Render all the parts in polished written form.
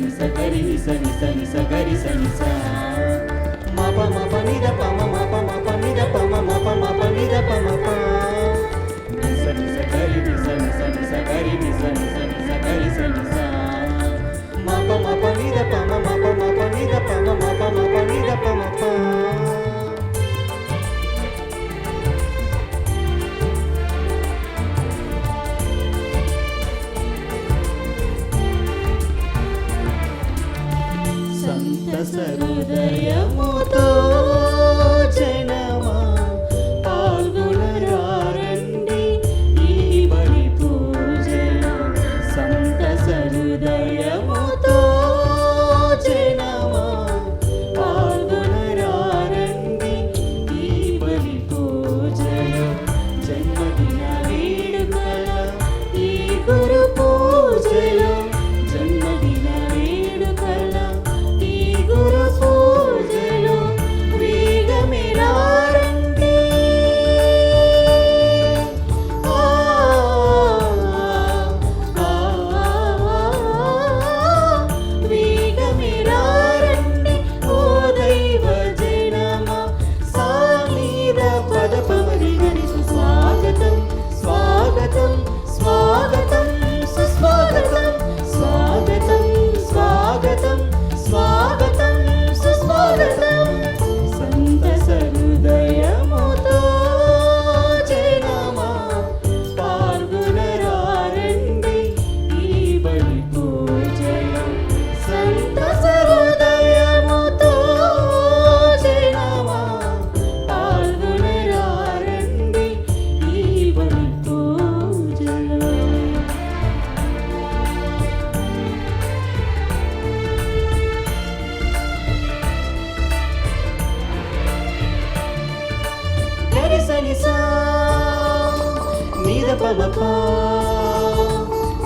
సని సగరి ని సని సగరి సని సా మా ప మా ప ని ద ప మా ప మా ప ని ద ప మా ప మా ప ని ద ప మా ప ని సని సగరి ని సని సగరి ని సని సగరి సని సా మా ప మా ప ని ద ప మా ప మా ప ని ద ప మా ప మా ప ని ద ప మా ప. హృదయముతో జనమా పాల్గొనరండి ఈ బలి పూజలో సంతస హృదయముతో జనమా పాల్గొనరండి ఈ బలి పూజలో జన్మదిన వేడుకల ఈ గురు పూజలో జన్మదిన వేడుకల గురు పూజలో వేగమిరారండి వేగమిరారండి ఓ దైవ జనమా సామీద పద పమరి గని స్వాగతం స్వాగతం స్వాగతం సుస్వాగతం స్వాగతం స్వాగతం స్వాగతం సుస్వాగతం సంతస హృదయముతో జనమా పాల్గొనరండి ఈ బలి పూజలో సంతస హృదయముతో జనమా పాల్గొనరండి ఈ బలి పూజలో. గరి సని సా నీద పమ ప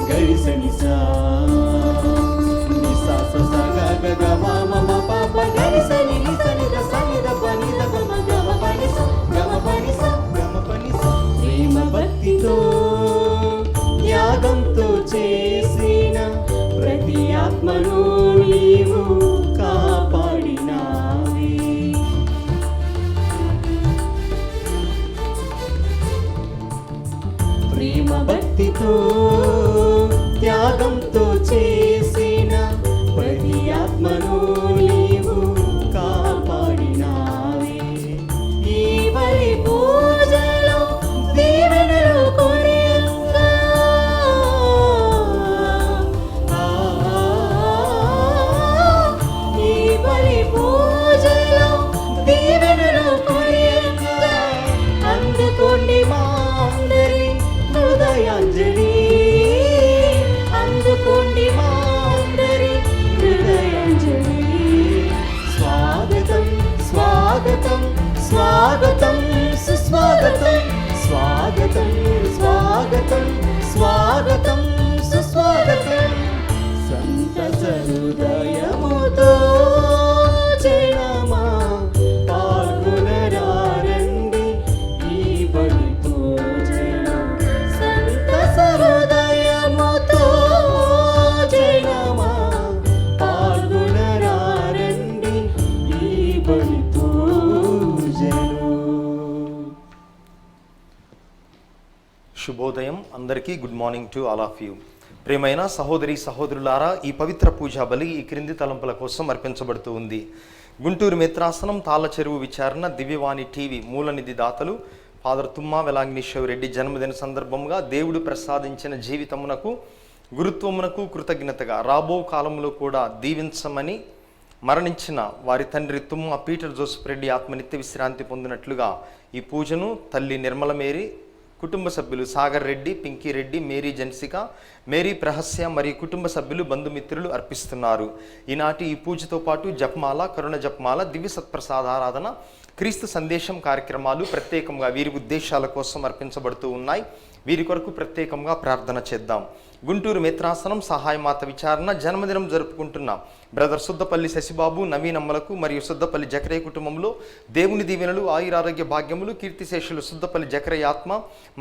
గరి సని సా ని సా స స గ గ గ మ మ మ ప ప గరి సని ని సని ద సని ద ప ని ద ప మ గ మ ప ని స గ మ ప ని స గ మ ప ని స ప్రేమ భక్తితో త్యాగంతో చేసిన ప్రతి ఆత్మను నీవు కాపాడినావే. ప్రేమ భక్తితో త్యాగంతో చేసిన ప్రతి ఆత్మను నీవు కాపాడినావే. ఈ బలి పూజలో దీవెనలు కొనియంగా ఈ బలి పూజలో దీవెనలు కొనియంగా అందుకోండి మా అందరి హృదయాంజలి అందుకోండి మా అందరి హృదయాంజలి. స్వాగతం స్వాగతం స్వాగతం సుస్వాగతం స్వాగతం స్వాగతం స్వాగతం సుస్వాగతం సంతస హృదయముతో జనమా పాల్గొనరండి ఈ బలి పూజలో సంతస హృదయముతో జనమా పాల్గొనరండి ఈ బలి పూజలో. శుభోదయం అందరికీ. Good morning to all of you. ప్రియమైన సహోదరి సహోదరులారా, ఈ పవిత్ర పూజా బలి ఈ క్రింది తలంపుల కోసం అర్పించబడుతూ ఉంది. గుంటూరు మిత్రాసనం తాళ్ళ చెరువు విచారణ దివ్యవాణి టీవీ మూలనిధి దాతలు ఫాదర్ తుమ్మా వెలాంగ్నీశ్వర్ రెడ్డి జన్మదిన సందర్భంగా దేవుడు ప్రసాదించిన జీవితమునకు గురుత్వమునకు కృతజ్ఞతగా రాబో కాలంలో కూడా దీవించమని మరణించిన వారి తండ్రి తుమ్మా పీటర్ జోసెఫ్ రెడ్డి ఆత్మనిత్య విశ్రాంతి పొందినట్లుగా ఈ పూజను తల్లి నిర్మల మేరీ, కుటుంబ సభ్యులు సాగర్ రెడ్డి, పింకీ రెడ్డి, మేరీ జన్సిక, మేరీ ప్రహస్య మరియు కుటుంబ సభ్యులు బంధుమిత్రులు అర్పిస్తున్నారు. ఈనాటి ఈ పూజతో పాటు జపమాల, కరుణ జపమాల, దివ్య సత్ప్రసాదారాధన, క్రీస్తు సందేశం కార్యక్రమాలు ప్రత్యేకంగా వీరి ఉద్దేశాల కోసం అర్పించబడుతూ ఉన్నాయి. వీరి కొరకు ప్రత్యేకంగా ప్రార్థన చేద్దాం. గుంటూరు మిత్రాసనం సహాయమాత విచారణ జన్మదినం జరుపుకుంటున్న బ్రదర్ సుద్దపల్లి శశిబాబు, నవీనమ్మలకు మరియు సుద్దపల్లి జకరయ్య కుటుంబంలో దేవుని దీవెనలు, ఆయురారోగ్య భాగ్యములు, కీర్తిశేషులు సుద్దపల్లి జకరయ్య ఆత్మ,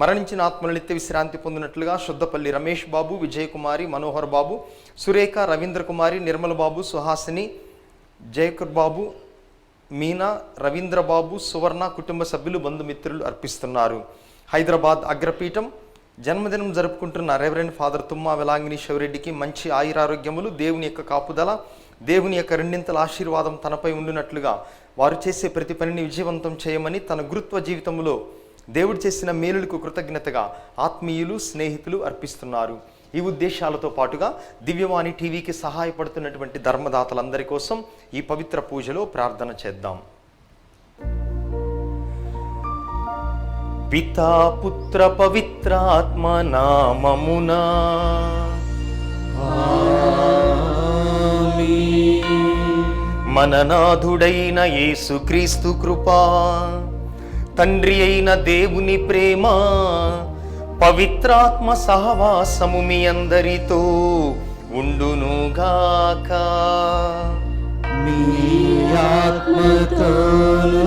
మరణించిన ఆత్మలు నిత్య విశ్రాంతి పొందినట్లుగా సుద్దపల్లి రమేష్ బాబు, విజయకుమారి, మనోహర్ బాబు, సురేఖ, రవీంద్ర కుమారి, నిర్మల బాబు, సుహాసిని, జయకర్ బాబు, మీనా, రవీంద్ర బాబు, సువర్ణ కుటుంబ సభ్యులు, బంధుమిత్రులు అర్పిస్తున్నారు. హైదరాబాద్ అగ్రపీఠం జన్మదినం జరుపుకుంటున్న రెవరెండ్ ఫాదర్ తుమ్మా వెలాంగిని శివరెడ్డికి మంచి ఆయురారోగ్యములు, దేవుని యొక్క కాపుదల, దేవుని యొక్క రెండింతల ఆశీర్వాదం తనపై ఉండినట్లుగా వారు చేసే ప్రతి పనిని విజయవంతం చేయమని తన గురుత్వ జీవితంలో దేవుడు చేసిన మేలులకు కృతజ్ఞతగా ఆత్మీయులు, స్నేహితులు అర్పిస్తున్నారు. ఈ ఉద్దేశాలతో పాటుగా దివ్యవాణి టీవీకి సహాయపడుతున్నటువంటి ధర్మదాతలందరి కోసం ఈ పవిత్ర పూజలో ప్రార్థన చేద్దాం. పితా పుత్ర పవిత్రాత్మ నామమునా మననాథుడైన యేసుక్రీస్తు కృపా, తండ్రి అయిన దేవుని ప్రేమ, పవిత్రాత్మ సహవాసము మీ అందరితో ఉండునుగాక. మీ ఆత్మతోను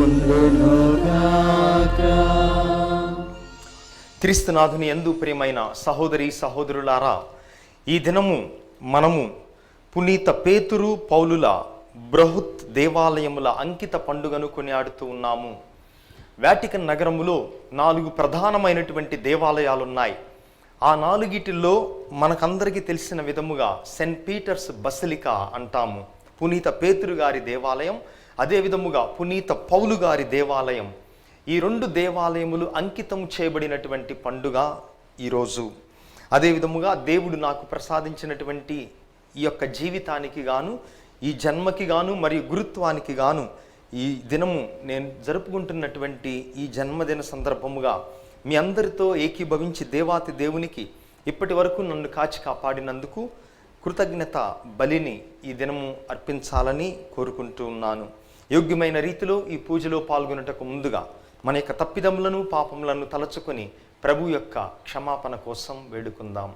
ఉండునుగాక. క్రీస్తునాథుని యందు ప్రియమైన సహోదరి సహోదరులారా, ఈ దినము మనము పునీత పేతురు పౌలుల బృహత్ దేవాలయముల అంకిత పండుగను కొనియాడుతూ ఉన్నాము. వాటికన్ నగరములో 4 ప్రధానమైనటువంటి దేవాలయాలున్నాయి. ఆ 4గిటిల్లో మనకందరికీ తెలిసిన విధముగా సెయింట్ పీటర్స్ బసిలికా అంటాము, పునీత పేతురు గారి దేవాలయం. అదే విధముగా పునీత పౌలు గారి దేవాలయం. ఈ 2 దేవాలయములు అంకితం చేయబడినటువంటి పండుగ ఈరోజు. అదే విధముగా దేవుడు నాకు ప్రసాదించినటువంటి ఈ యొక్క జీవితానికి గాను, ఈ జన్మకి గాను మరియు గురుత్వానికి గాను ఈ దినము నేను జరుపుకుంటున్నటువంటి ఈ జన్మదిన సందర్భముగా మీ అందరితో ఏకీభవించి దేవాతి దేవునికి ఇప్పటి వరకు నన్ను కాచి కాపాడినందుకు కృతజ్ఞత బలిని ఈ దినము అర్పించాలని కోరుకుంటూ ఉన్నాను. యోగ్యమైన రీతిలో ఈ పూజలో పాల్గొనటకు ముందుగా మన యొక్క తప్పిదములను, పాపములను తలచుకొని ప్రభు యొక్క క్షమాపణ కోసం వేడుకుందాం.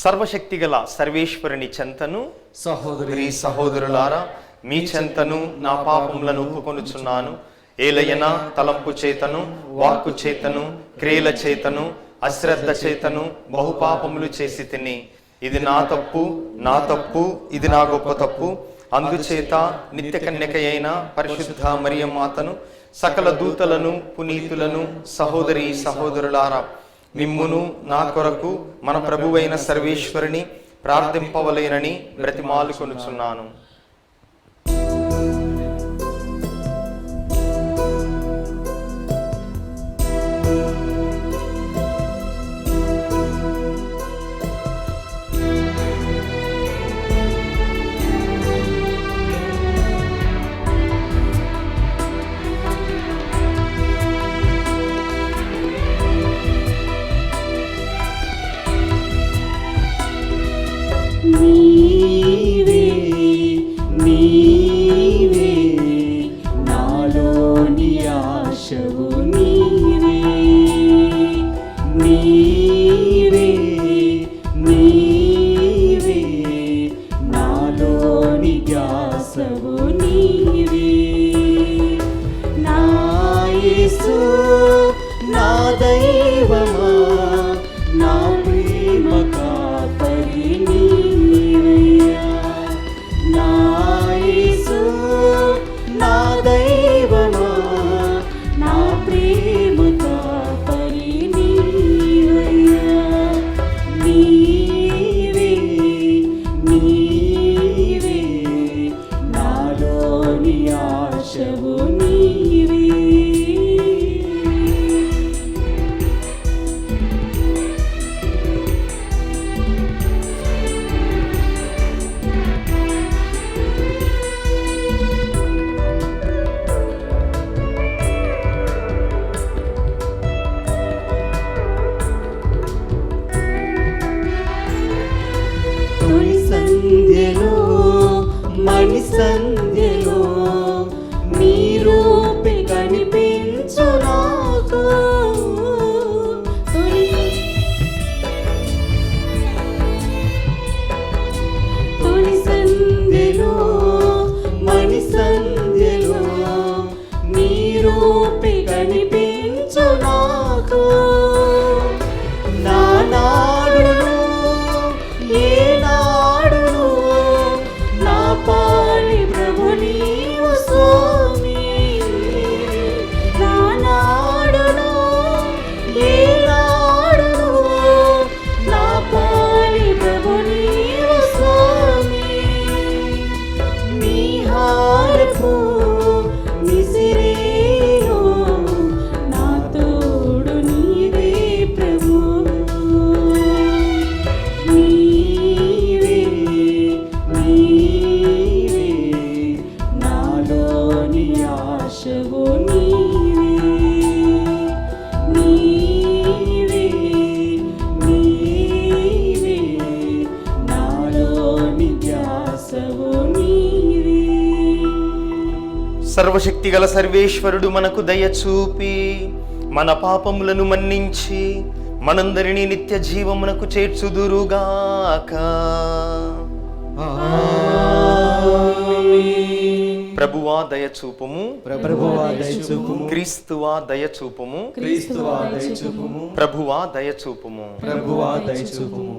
సర్వశక్తిగల సర్వేశ్వరుని చెంతను సహోదరి సహోదరులారా మీ చెంతను నా పాపములను ఒప్పుకొనుచున్నాను. ఏలయనా తలంపు చేతను, వాక్కు చేతను, క్రియల చేతను, అశ్రద్ధ చేతను బహుపాపములు చేసి తిని. ఇది నా తప్పు, ఇది నా గొప్ప తప్పు. అందుచేత నిత్య కన్యక అయిన పరిశుద్ధ మరియమాతను, సకల దూతలను, పునీతులను, సహోదరి సహోదరులారా మిమ్మును నా కొరకు మన ప్రభువైన సర్వేశ్వరుని ప్రార్థింపవలేనని బ్రతిమాలుకొనుచున్నాను. నీవే నీవే నాలోని ఆశవు, నీవే నీవే నీవే నాలోని ధ్యాసవు, నీవే నా యేసు నా దైవమా, నా ప్రేమ కాపరి నీవయ్యా. నా యేసు నా దైవమా, నా ప్రేమ కాపరి నీవయ్యా. నీవే నీవే నాలోని సర్వశక్తిగల సర్వేశ్వరుడు మనకు దయచూపి మన పాపములను మన్నించి మనందరినీ నిత్య జీవమునకు చేర్చుదురుగాక. ప్రభువా దయచూపుము, ప్రభువా దయచూపుము, క్రీస్తువా దయచూపుము, క్రీస్తువా దయచూపుము, ప్రభువా దయచూపుము, ప్రభువా దయచూపుము.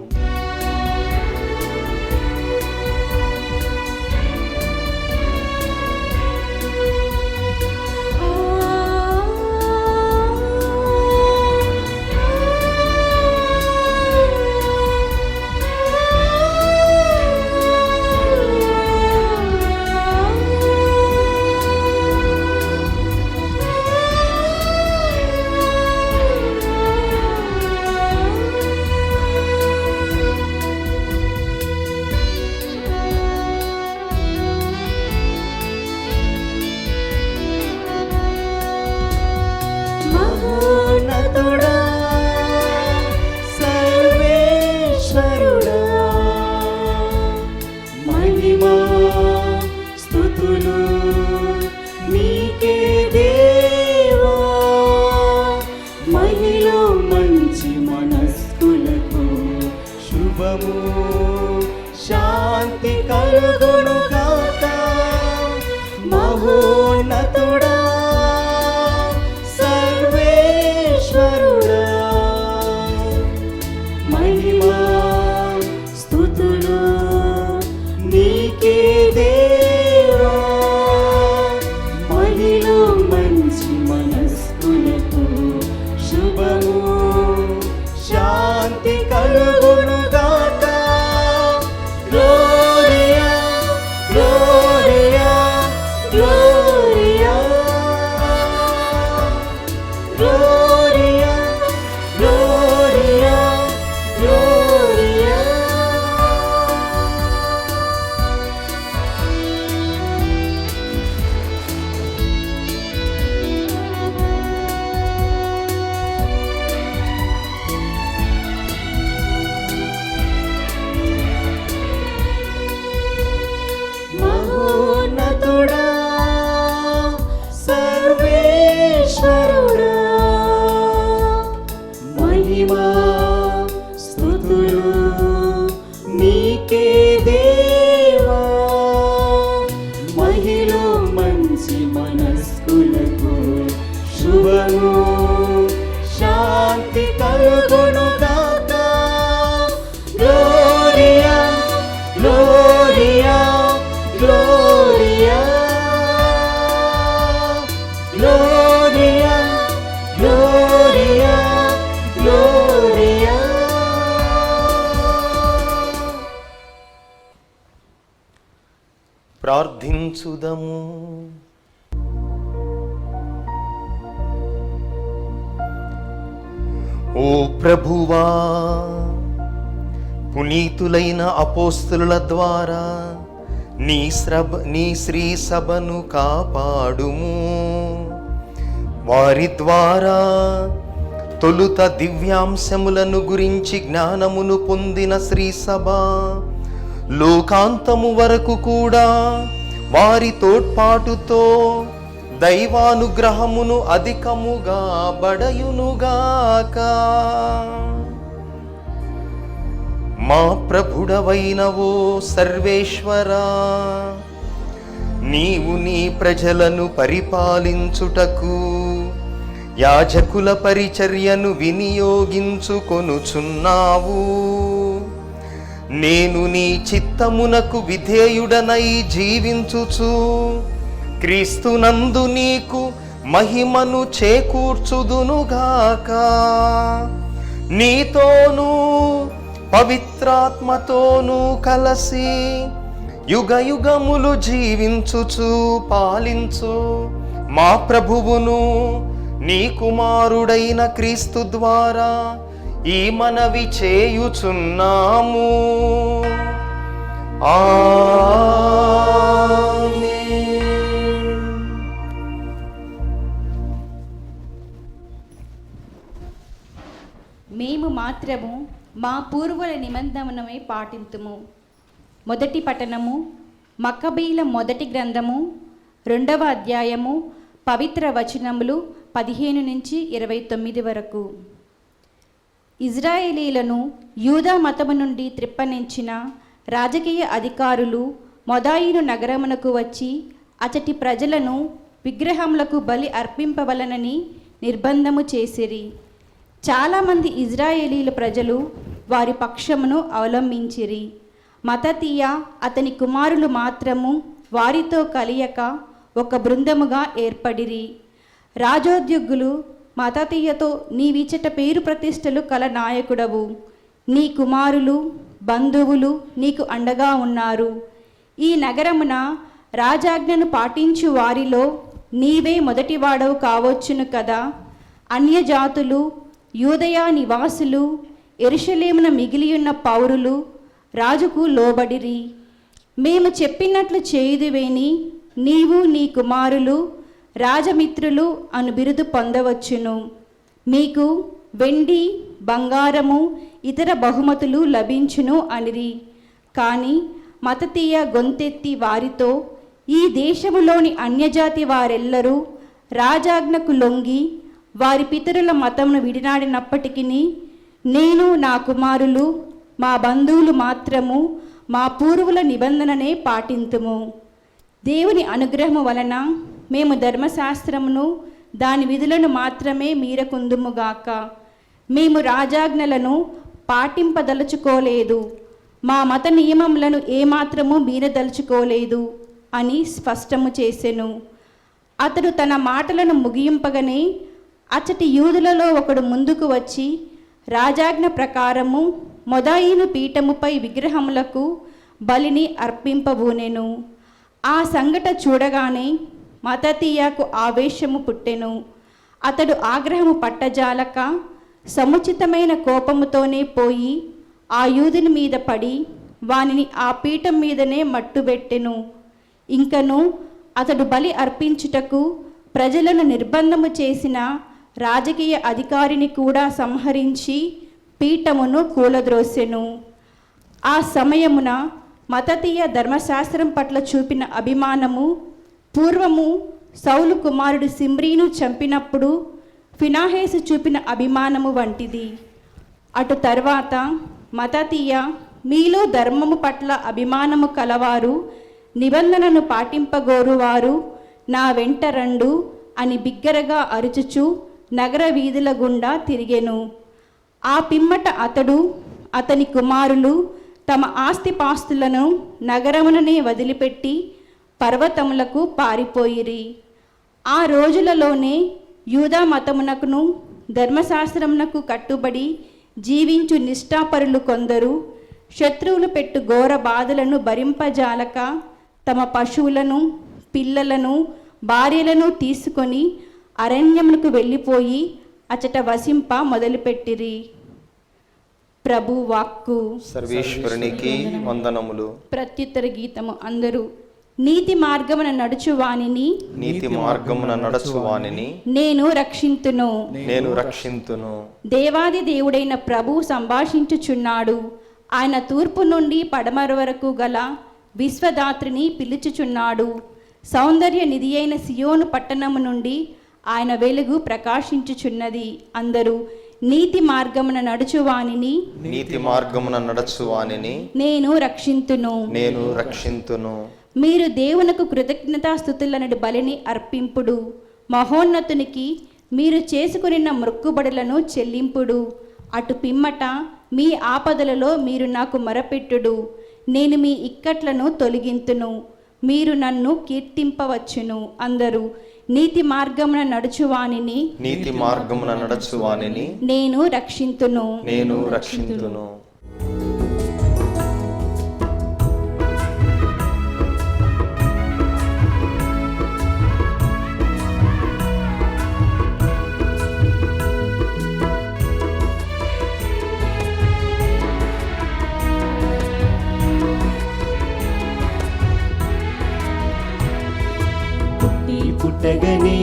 శాంతి కలుగును గాక. మహోన్నతుడా సర్వేశ్వరుడా, మహిమా స్తుతులు నీకే దేవా. మహిలో మంచి మనస్కులకు శుభము శాంతి కలుగును గాక. Gloria, Gloria, Gloria, Gloria, Gloria, Gloria. మహోన్నతుడా సర్వేశ్వరుడా, మహిమా స్తుతులు నీకే దేవా. మహిలో మంచి మనస్కులకు శుభము శాంతి కలుగును గాక. Gloria, Gloria, Gloria, Gloria, Gloria, Gloria. ప్రార్థించుదము. ఓ ప్రభువా, పునీతులైన అపోస్తలుల ద్వారా నీ శ్రీ సభను కాపాడుము. వారి ద్వారా తొలుత దివ్యాంశములను గురించి జ్ఞానమును పొందిన శ్రీ సభ లోకాంతము వరకు కూడా వారి తోడ్పాటుతో దైవానుగ్రహమును అధికముగా బడయునుగాక. మా ప్రభుడవైనవో సర్వేశ్వరా, నీవు నీ ప్రజలను పరిపాలించుటకు యాజకుల పరిచర్యను వినియోగించుకొనుచున్నావు. నేను నీ చిత్తమునకు విధేయుడనై జీవించుచు క్రీస్తునందు నీకు మహిమను చేకూర్చుదునుగాక. నీతోనూ పవిత్రాత్మతోనూ కలసి యుగయుగములు జీవించుచు పాలించు మా ప్రభువును నీ కుమారుడైన క్రీస్తు ద్వారా ఈ మనవి చేయుచున్నాము. ఆమేన్. మేము మాత్రము మా పూర్వుల నిబంధనమే పాటింతుము. మొదటి పట్టణము, మక్కబీల మొదటి గ్రంథము 2వ అధ్యాయము పవిత్ర వచనములు 15 నుంచి 29 వరకు. ఇజ్రాయేలీలను యూదా మతము నుండి త్రిప్పనించిన రాజకీయ అధికారులు మొదాయిను నగరమునకు వచ్చి అచటి ప్రజలను విగ్రహములకు బలి అర్పింపవలనని నిర్బంధము చేసిరి. చాలామంది ఇజ్రాయేలీల ప్రజలు వారి పక్షమును అవలంబించిరి. మతతీయ అతని కుమారులు మాత్రము వారితో కలియక ఒక బృందముగా ఏర్పడిరి. రాజోద్యోగులు మతతీయతో నీవిచట పేరు ప్రతిష్టలు కల నాయకుడవు, నీ కుమారులు బంధువులు నీకు అండగా ఉన్నారు. ఈ నగరమున రాజాజ్ఞను పాటించు వారిలో నీవే మొదటివాడవు కావచ్చును కదా. అన్యజాతులు, యూదయ నివాసులు, యెరూషలేమున మిగిలియున్న పౌరులు రాజుకు లోబడిరి. మేము చెప్పినట్లు చేయుదువేని నీవు నీ కుమారులు రాజమిత్రులు అను బిరుదు పొందవచ్చును. మీకు వెండి బంగారము ఇతర బహుమతులు లభించును అనిరి. కానీ మతతీయ గొంతెత్తి వారితో, ఈ దేశములోని అన్యజాతి వారెల్లరూ రాజాజ్ఞకు లొంగి వారి పితరుల మతమును విడినాడినప్పటికీ నేను నా కుమారులు మా బంధువులు మాత్రము మా పూర్వుల నిబంధననే పాటింతుము. దేవుని అనుగ్రహము వలన మేము ధర్మశాస్త్రమును దాని విధులను మాత్రమే మీరకుందుముగాక. మేము రాజాజ్ఞలను పాటింపదలుచుకోలేదు, మా మత నియమములను ఏమాత్రము మీరదలుచుకోలేదు అని స్పష్టము చేసెను. అతడు తన మాటలను ముగింపగనే అచ్చటి యూదులలో ఒకడు ముందుకు వచ్చి రాజాజ్ఞ ప్రకారము మొదాయిను పీఠముపై విగ్రహములకు బలిని అర్పింపబూనెను. ఆ సంఘట చూడగానే మతతీయకు ఆవేశము పుట్టెను. అతడు ఆగ్రహము పట్టజాలక సముచితమైన కోపముతోనే పోయి ఆ యూదుని మీద పడి వానిని ఆ పీఠం మీదనే మట్టుబెట్టెను. ఇంకను అతడు బలి అర్పించుటకు ప్రజలను నిర్బంధము చేసిన రాజకీయ అధికారిని కూడా సంహరించి పీఠమును కూలద్రోసెను. ఆ సమయమున మతతీయ ధర్మశాస్త్రం పట్ల చూపిన అభిమానము పూర్వము సౌలు కుమారుడు సిమ్రీను చంపినప్పుడు ఫినాహేసు చూపిన అభిమానము వంటిది. అటు తర్వాత మతతీయ మీలో ధర్మము పట్ల అభిమానము కలవారు, నిబంధనను పాటింపగోరువారు నా వెంట రండు అని బిగ్గరగా అరుచుచు నగర వీధుల గుండా తిరిగెను. ఆ పిమ్మట అతడు అతని కుమారులు తమ ఆస్తిపాస్తులను నగరముననే వదిలిపెట్టి పర్వతములకు పారిపోయిరి. ఆ రోజులలోనే యూదా మతమునకును ధర్మశాస్త్రమునకు కట్టుబడి జీవించు నిష్ఠాపరులు కొందరు శత్రువులు పెట్టు ఘోర బాధలను భరింపజాలక తమ పశువులను పిల్లలను భార్యలను తీసుకొని అరణ్యమునకు వెళ్ళిపోయి అచట వసింప మొదలుపెట్టిరి. ప్రభు వాక్కు. సర్వేశ్వరునికి వందనములు. ప్రత్యుత్తర గీతము. అందరూ నీతి మార్గమున నడుచువానిని, నీతి మార్గమున నడుచువానిని నేను రక్షింతును. నేను రక్షింతును. దేవాది దేవుడైన ప్రభు సంభాషించుచున్నాడు. ఆయన తూర్పు నుండి పడమర వరకు గల విశ్వదాత్రిని పిలుచుచున్నాడు. సౌందర్య నిధి అయిన సియోను పట్టణము నుండి ఆయన వెలుగు ప్రకాశించుచున్నది. అందరూ నీతి మార్గమున నడుచువానిని, నీతి మార్గమున నడుచువానిని నేను రక్షింతును. నేను రక్షింతును. మీరు దేవునకు కృతజ్ఞతాస్తుతులనడి బలిని అర్పింపుడు. మహోన్నతునికి మీరు చేసుకునిన మొక్కుబడులను చెల్లింపుడు. అటు పిమ్మట మీ ఆపదలలో మీరు నాకు మొరపెట్టుడు. నేను మీ ఇక్కట్లను తొలగింతును. మీరు నన్ను కీర్తింపవచ్చును. అందరూ నీతి మార్గమున నడుచువానిని, నీతి మార్గమున నడుచువానిని నేను రక్షింతును. నేను రక్షింతును. పుట్టగనే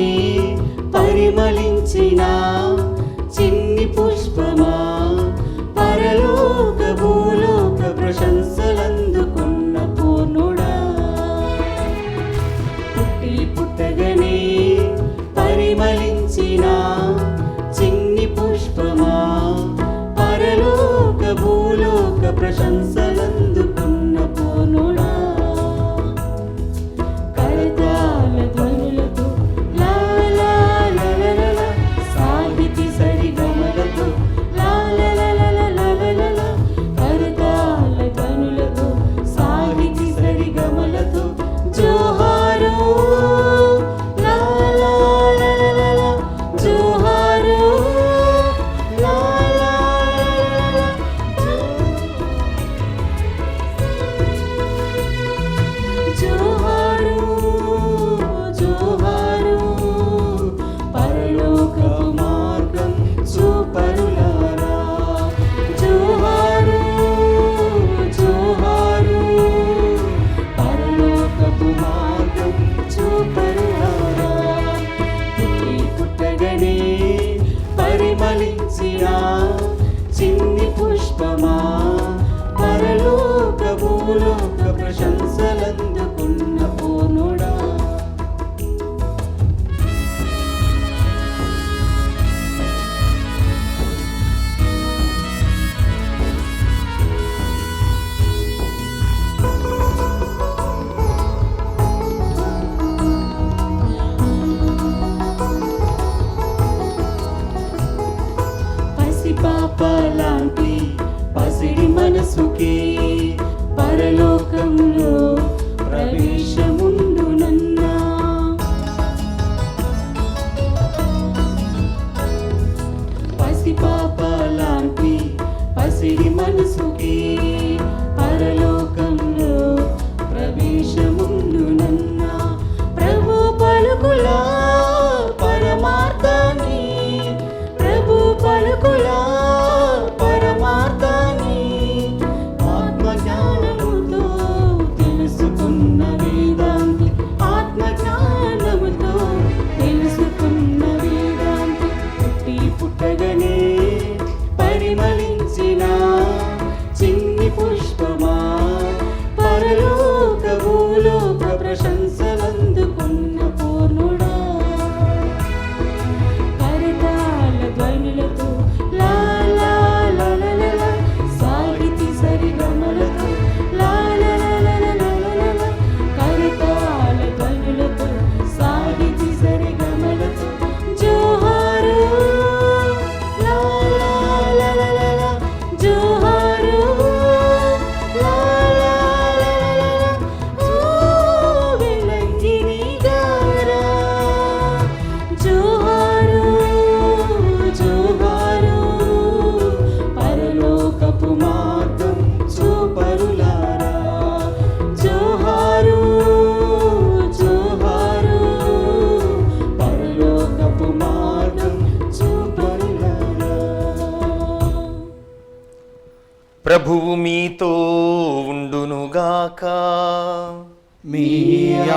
పరిమళించిన చిన్ని పుష్పమా, పరలోక భూలోక ప్రశంసలందుకున్న పూర్ణుడా. పుట్టి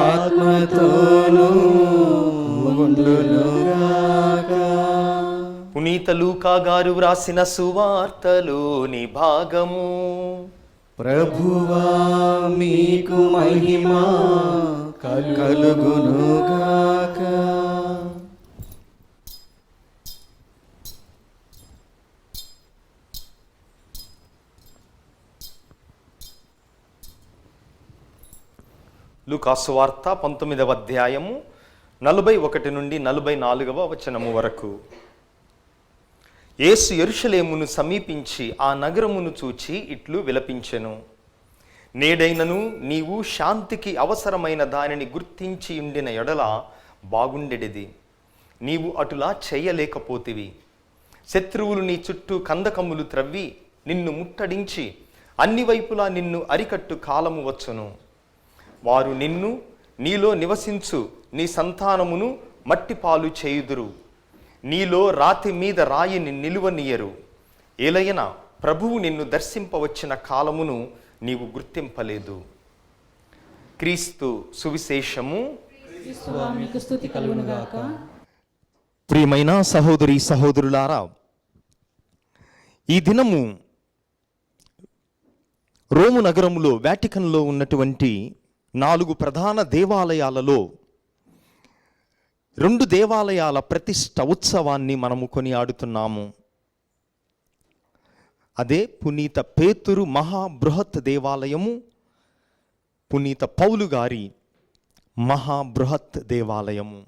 ఆత్మతోనూ ఉండునుగాక. పునీత లూకా గారు వ్రాసిన సువార్తలోని భాగము. ప్రభువా మీకు మహిమ కలుగునుగాక. లూకా సువార్త 19వ అధ్యాయము 41 నుండి 44వ వచనము వరకు. యేసు యెరూషలేమును సమీపించి ఆ నగరమును చూచి ఇట్లు విలపించెను. నేడైనను నీవు శాంతికి అవసరమైన దానిని గుర్తించి ఉండిన ఎడల బాగుండెడిది. నీవు అటులా చేయలేకపోతివి. శత్రువులు నీ చుట్టూ కందకములు త్రవ్వి నిన్ను ముట్టడించి అన్ని వైపులా నిన్ను అరికట్టు కాలము వచ్చును. వారు నిన్ను, నీలో నివసించు నీ సంతానమును మట్టిపాలు చేయుదురు. నీలో రాతి మీద రాయిని నిలువనీయరు. ఏలయన ప్రభువు నిన్ను దర్శింపవచ్చిన కాలమును నీవు గుర్తింపలేదు. క్రీస్తు సువిశేషము. స్వామికి స్తుతి కలుగునుగాక. ప్రియమైన సహోదరి సహోదరులారా, ఈ దినము రోము నగరములో వాటికన్లో ఉన్నటువంటి 4 ప్రధాన దేవాలయాలలో 2 దేవాలయాల ప్రతిష్ఠ ఉత్సవాన్ని మనము కొనియాడుతున్నాము. అదే పునీత పేతురు మహాబృహత్ దేవాలయము, పునీత పౌలు గారి మహాబృహత్ దేవాలయము.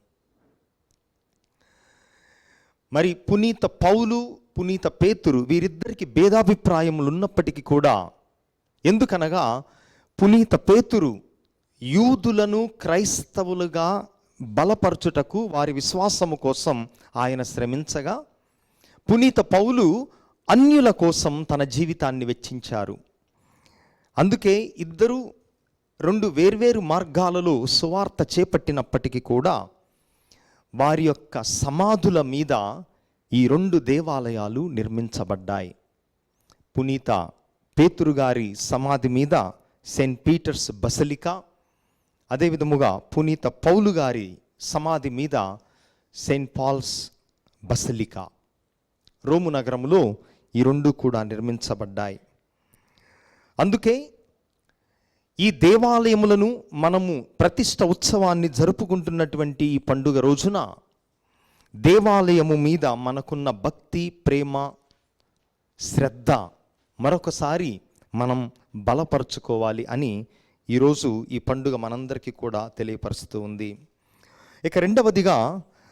మరి పునీత పౌలు, పునీత పేతురు వీరిద్దరికి భేదాభిప్రాయములు ఉన్నప్పటికీ కూడా, ఎందుకనగా పునీత పేతురు యూదులను క్రైస్తవులుగా బలపరచుటకు వారి విశ్వాసము కోసం ఆయన శ్రమించగా, పునీత పౌలు అన్యుల కోసం తన జీవితాన్ని వెచ్చించారు. అందుకే ఇద్దరు 2 వేర్వేరు మార్గాలలో సువార్త చేపట్టినప్పటికీ కూడా వారి యొక్క సమాధుల మీద ఈ 2 దేవాలయాలు నిర్మించబడ్డాయి. పునీత పేతురు గారి సమాధి మీద సెయింట్ పీటర్స్ బసిలికా, అదేవిధముగా పునీత పౌలు గారి సమాధి మీద సెయింట్ పాల్స్ బసిలికా. రోము నగరంలో ఈ 2 కూడా నిర్మించబడ్డాయి. అందుకే ఈ దేవాలయములను మనము ప్రతిష్ఠ ఉత్సవాన్ని జరుపుకుంటున్నటువంటి ఈ పండుగ రోజున దేవాలయము మీద మనకున్న భక్తి, ప్రేమ, శ్రద్ధ మరొకసారి మనం బలపరుచుకోవాలి అని ఈరోజు ఈ పండుగ మనందరికీ కూడా తెలియపరుస్తూ ఉంది. ఇక రెండవదిగా,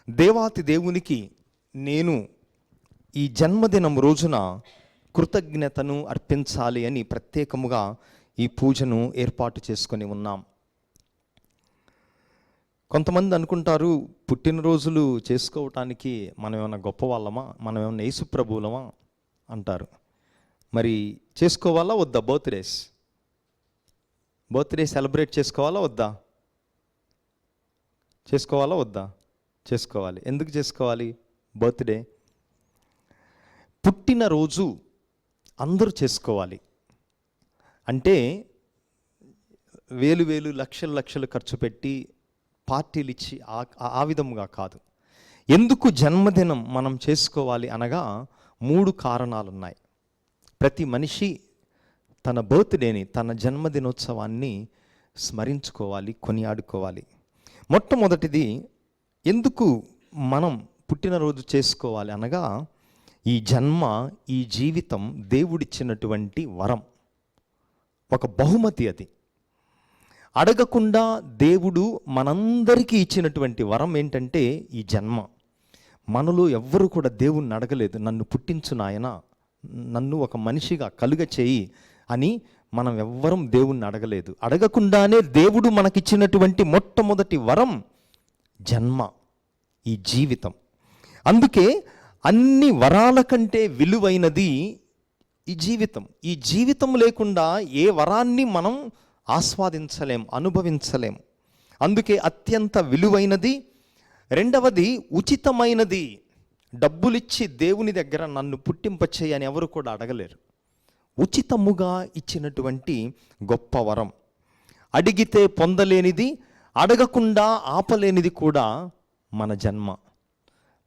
దేవాతి దేవునికి నేను ఈ జన్మదినం రోజున కృతజ్ఞతను అర్పించాలి అని ప్రత్యేకముగా ఈ పూజను ఏర్పాటు చేసుకొని ఉన్నాం. కొంతమంది అనుకుంటారు, పుట్టినరోజులు చేసుకోవటానికి మనం ఏమైనా గొప్ప వాళ్ళమా, మనం ఏమైనా యేసు ప్రభువులమా అంటారు. మరి చేసుకోవాలా వద్దా? బర్త్డే సెలబ్రేట్ చేసుకోవాలా వద్దా? చేసుకోవాలా వద్దా? చేసుకోవాలి. ఎందుకు చేసుకోవాలి? బర్త్డే, పుట్టినరోజు అందరూ చేసుకోవాలి. అంటే వేలు లక్షలు ఖర్చు పెట్టి పార్టీలు ఇచ్చి ఆ విధముగా కాదు. ఎందుకు జన్మదినం మనం చేసుకోవాలి అనగా 3 కారణాలు ఉన్నాయి. ప్రతి మనిషి తన బర్త్డేని, తన జన్మదినోత్సవాన్ని స్మరించుకోవాలి, కొనియాడుకోవాలి. మొట్టమొదటిది, ఎందుకు మనం పుట్టినరోజు చేసుకోవాలి అనగా, ఈ జన్మ, ఈ జీవితం దేవుడిచ్చినటువంటి వరం, ఒక బహుమతి. అది అడగకుండా దేవుడు మనందరికీ ఇచ్చినటువంటి వరం ఏంటంటే ఈ జన్మ. మనలో ఎవ్వరు కూడా దేవుణ్ణి అడగలేదు, నన్ను పుట్టించు నాయనా, నన్ను ఒక మనిషిగా కలుగ చేయి అని మనం ఎవ్వరం దేవుణ్ణి అడగలేదు. అడగకుండానే దేవుడు మనకిచ్చినటువంటి మొట్టమొదటి వరం జన్మ, ఈ జీవితం. అందుకే అన్ని వరాల కంటే విలువైనది ఈ జీవితం. ఈ జీవితం లేకుండా ఏ వరాన్ని మనం ఆస్వాదించలేం, అనుభవించలేం. అందుకే అత్యంత విలువైనది. రెండవది ఉచితమైనది. డబ్బులిచ్చి దేవుని దగ్గర నన్ను పుట్టింపచేయి అని ఎవరు కూడా అడగలేరు. ఉచితముగా ఇచ్చినటువంటి గొప్ప వరం. అడిగితే పొందలేనిది, అడగకుండా ఆపలేనిది కూడా మన జన్మ.